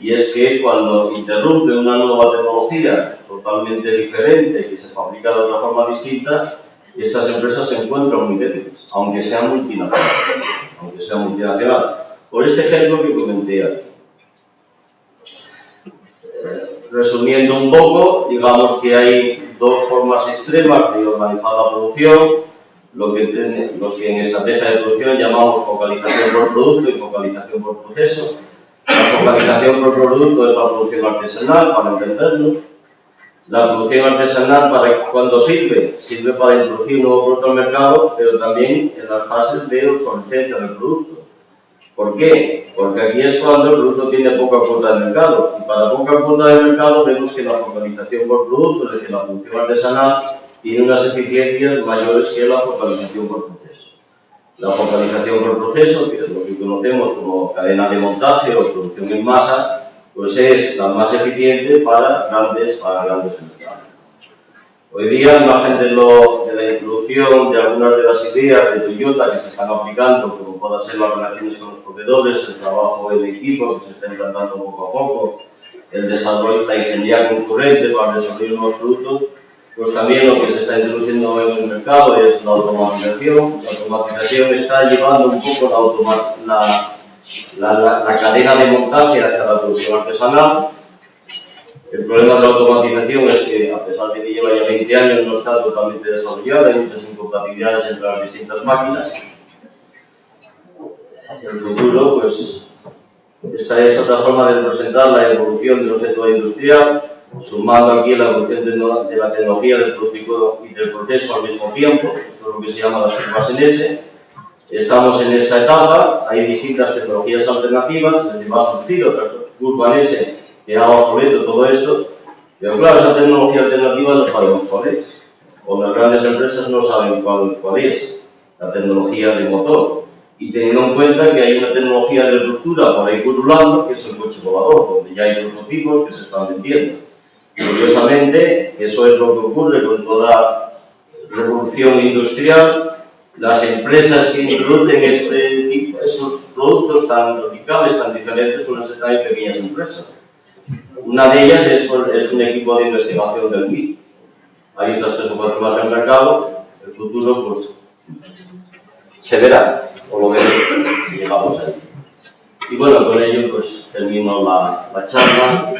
y es que cuando interrumpe una nueva tecnología totalmente diferente que se fabrica de otra forma distinta, estas empresas se encuentran muy débiles, aunque sean multinacionales. Por este ejemplo que comenté aquí. Resumiendo un poco, digamos que hay dos formas extremas de organizar la producción, lo que en estrategia de producción llamamos focalización por producto y focalización por proceso. La focalización por producto es la producción artesanal, para entenderlo. La producción artesanal, ¿cuándo sirve? Sirve para introducir un nuevo producto al mercado, pero también en las fases de obsolescencia del producto. ¿Por qué? Porque aquí es cuando el producto tiene poca cuota de mercado. Y para poca cuota de mercado vemos que la focalización por producto, es decir, la producción artesanal, tiene unas eficiencias mayores que la focalización por proceso. La focalización por proceso, que es lo que conocemos como cadena de montaje o producción en masa, pues es la más eficiente para grandes mercados. Hoy día, al margen de la introducción de algunas de las ideas de Toyota que se están aplicando, como puedan ser las relaciones con los proveedores, el trabajo en equipo que se está implantando poco a poco, el desarrollo, la ingeniería concurrente para desarrollar nuevos productos, pues también lo que se está introduciendo en el mercado es la automatización. La automatización está llevando un poco la cadena de montaje hacia la producción artesanal. El problema de la automatización es que, a pesar de que lleva ya 20 años, no está totalmente desarrollada, hay muchas incompatibilidades entre las distintas máquinas. En el futuro, pues, esta es otra forma de representar la evolución de un sector industrial, sumando aquí la evolución de la tecnología del producto y del proceso al mismo tiempo, esto es lo que se llama las curvas en S. Estamos en esta etapa, hay distintas tecnologías alternativas, desde más surgido, otra curva en S, que haga obsoleto todo esto, pero claro, esa tecnología alternativa no sabemos cuál es, o las grandes empresas no saben cuál es la tecnología de motor, y teniendo en cuenta que hay una tecnología de ruptura por ahí pululando, que es el coche volador, donde ya hay prototipos que se están vendiendo. Curiosamente, eso es lo que ocurre con toda revolución industrial. Las empresas que introducen esos productos tan radicales, tan diferentes, son las pequeñas empresas. Una de ellas es un equipo de investigación del MIT. Hay otras 3 o 4 más en el mercado. El futuro, pues, se verá, o lo veremos, si llegamos ahí. Y bueno, con ello, pues, termino la charla.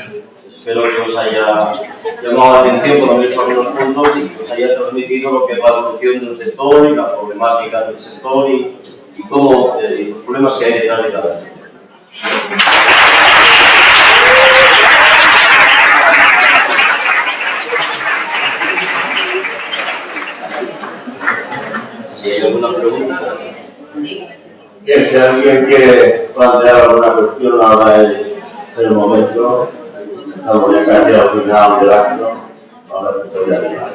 Es espero que os haya llamado la atención por lo menos algunos puntos y que os haya transmitido lo que es la evolución del sector y la problemática del sector y cómo los problemas que hay detrás de cada sector. Si hay alguna pregunta. Bien, si alguien quiere plantear alguna cuestión, ahora es el momento. Estamos ya casi al final del acto. Ahora se puede animar.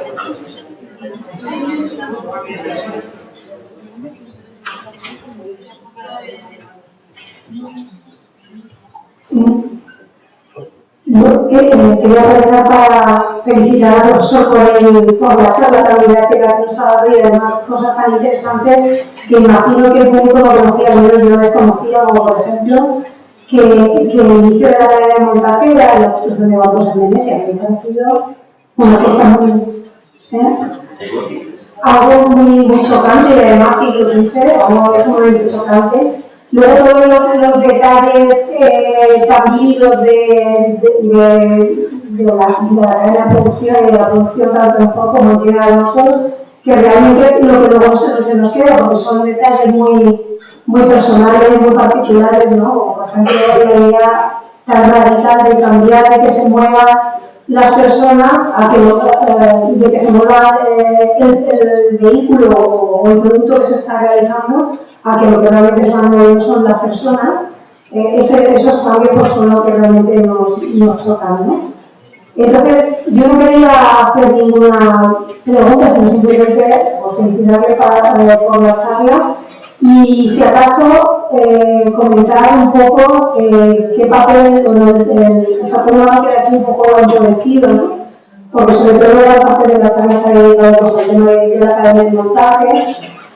Sí. Yo quería aprovechar para felicitar al profesor por la charla tan didáctica que nos ha dado y además cosas tan interesantes que imagino que el público no conocía, yo no desconocía, como por ejemplo que el inicio de la carrera de montaje era la construcción de barcos en Venecia, que me ha parecido una cosa muy... algo muy chocante y además siglo XV, algo es muy chocante. Luego todos los detalles tan vívidos de la cadena de producción y de la producción tanto en Ford como en General Motors, que realmente es lo que luego se nos queda, porque son detalles muy personales, muy particulares, ¿no? Como por ejemplo la idea tan radical de cambiar, de que se muevan las personas, de que se mueva el vehículo o el producto que se está realizando, a que lo que realmente están moviendo son las personas. Esos cambios pues, son lo que realmente nos tocan, ¿no? Entonces, yo no quería hacer ninguna pregunta, sino simplemente felicitarle por la charla y, si acaso, comentar un poco qué papel, el factor humano queda aquí un poco empobrecido, ¿no? Porque sobre todo la parte de la charla se ha dedicado pues, al tema de la cadena de montaje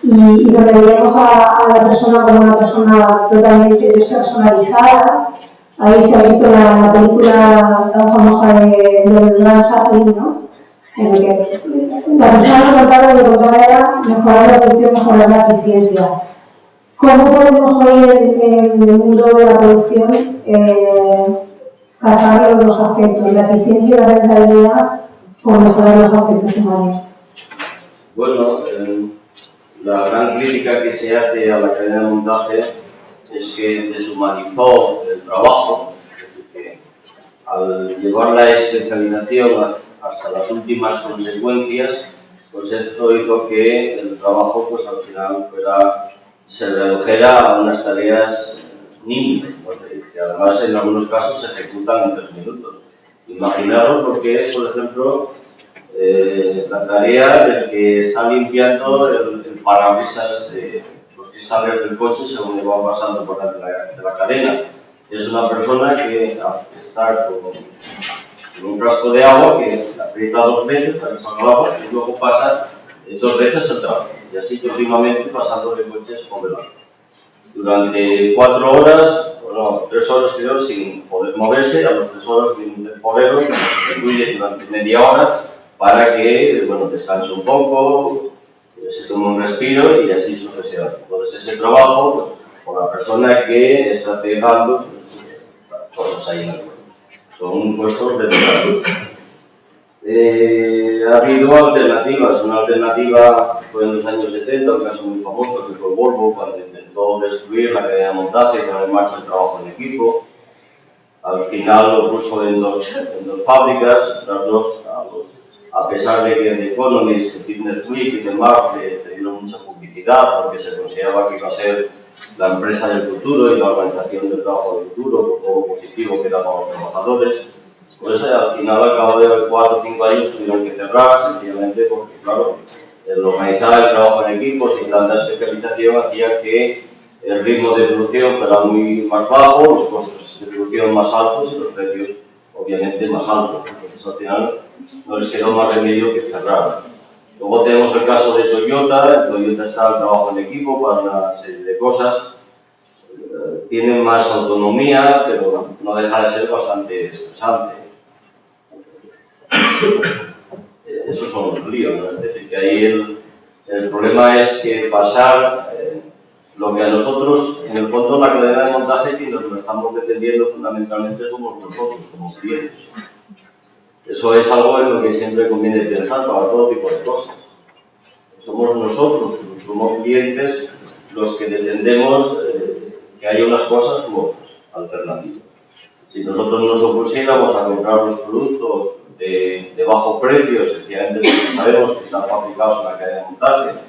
y donde vemos a la persona como una persona totalmente despersonalizada. Ahí se ha visto la película tan famosa del Gran Chaplin, ¿no? En el que la persona lo que contaba era mejorar la producción, mejorar la eficiencia. ¿Cómo podemos hoy en el mundo de la producción casar los dos aspectos, la eficiencia y la rentabilidad, por mejorar los aspectos humanos? Bueno, la gran crítica que se hace a la cadena de montaje es que deshumanizó el trabajo, que al llevar la especialización hasta las últimas consecuencias, pues esto hizo que el trabajo pues al final se redujera a unas tareas mínimas, que además en algunos casos se ejecutan en 3 minutos. Imaginaros lo que es, por ejemplo, la tarea del que está limpiando el parabrisas de los cristales del coche según va pasando por la cadena. Es una persona que está con un frasco de agua que aprieta 2 veces para que salga el agua y luego pasa 2 veces el trabajo. Y así continuamente pasando de coches por delante. Durante 4 horas, bueno, 3 horas creo, sin poder moverse, a las 3 horas viene el porero que sustituye durante media hora para que descanse un poco, se tome un respiro y así sucesivamente. Entonces ese trabajo, por la persona que está pegando cosas ahí en el cuerpo. Son puestos de trabajo. Ha habido alternativas. Una alternativa fue en los años 70, un caso muy famoso que fue Volvo, cuando intentó destruir la cadena de montaje y poner en marcha el trabajo en equipo. Al final lo puso en dos fábricas, las dos, a pesar de que The Economist, Business Week y demás le dieron mucha publicidad porque se consideraba que iba a ser la empresa del futuro y la organización del trabajo del futuro, por todo lo positivo que era para los trabajadores. Pues al final, al cabo de 4 o 5 años, tuvieron que cerrar, sencillamente porque, claro, el organizar el trabajo en equipos y tanta especialización hacía que el ritmo de producción fuera muy más bajo, los costos de producción más altos y los precios, obviamente, más altos. Entonces, al final, no les quedó más remedio que cerrar. Luego tenemos el caso de Toyota. En Toyota está el trabajo en equipo para una serie de cosas. Tienen más autonomía, pero no deja de ser bastante estresante. Esos son los líos, ¿no? Es decir, que ahí el problema es que pasar lo que a nosotros, en el fondo, la cadena de montaje que nos estamos defendiendo fundamentalmente somos nosotros como clientes. Eso es algo en lo que siempre conviene pensar para todo tipo de cosas. Somos nosotros, como clientes, los que defendemos que haya unas cosas como otras, alternativas. Si nosotros nos opusiéramos a comprar los productos de bajo precio, sencillamente porque sabemos que están fabricados en la cadena de montaje,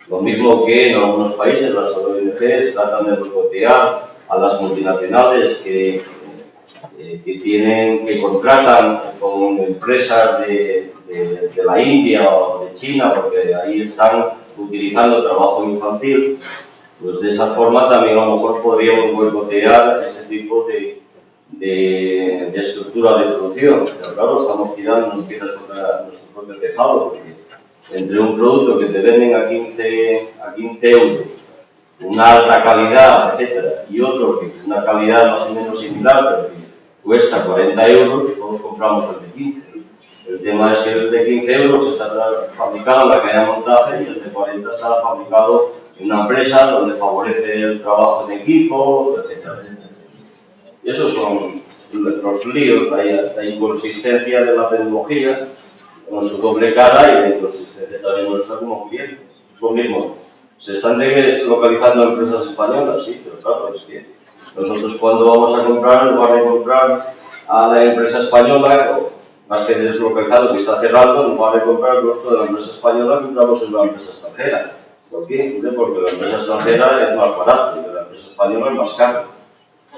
lo mismo que en algunos países las ONGs tratan de boicotear a las multinacionales que contratan con empresas de la India o de China, porque ahí están utilizando trabajo infantil, pues de esa forma también a lo mejor podríamos boicotear ese tipo de estructura de producción. Pero claro, estamos tirando piedras contra nuestro propio tejado, porque entre un producto que te venden a 15 euros, una alta calidad, etcétera, y otro que es una calidad más o menos similar, pero que cuesta 40 euros, todos compramos el de 15. El tema es que el de 15 euros está fabricado en la cadena de montaje y el de 40 está fabricado en una empresa donde favorece el trabajo en equipo, etcétera. Y esos son los líos, la inconsistencia de la tecnología con su doble cara y la inconsistencia también nuestra como clientes. Es lo mismo. Se están deslocalizando empresas españolas, sí, pero claro, es que nosotros cuando vamos a comprar, en lugar de comprar a la empresa española, más que deslocalizado que está cerrando, en lugar de comprar el producto de la empresa española, compramos en la empresa extranjera. ¿Por qué? Porque la empresa extranjera es más barata y la empresa española es más cara.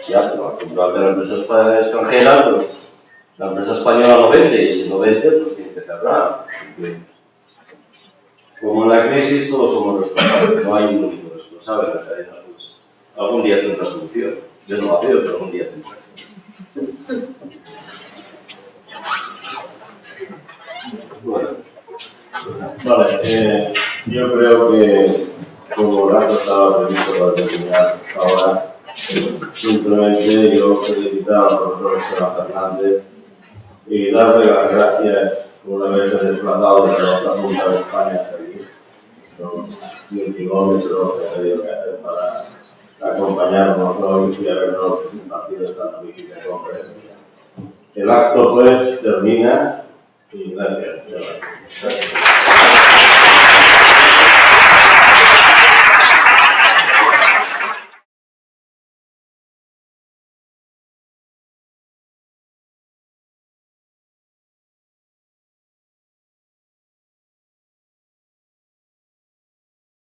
Ya, pero al comprar de la empresa extranjera, pues la empresa española no vende y si no vende, pues tiene que cerrar. Como en la crisis todos somos responsables, no hay un único responsable en la cadena. Pues, algún día tendrá solución. Yo no la veo, pero algún día tendrá. Bueno. Vale, yo creo que como el acto estaba previsto para terminar ahora, simplemente yo felicitar al profesor Esteban Fernández y darle las gracias por haberse desplazado desde la otra punta de España hasta aquí. Son 1000 kilómetros que ha tenido que hacer para acompañarnos hoy y habernos impartido esta magnífica conferencia. El acto pues termina y gracias.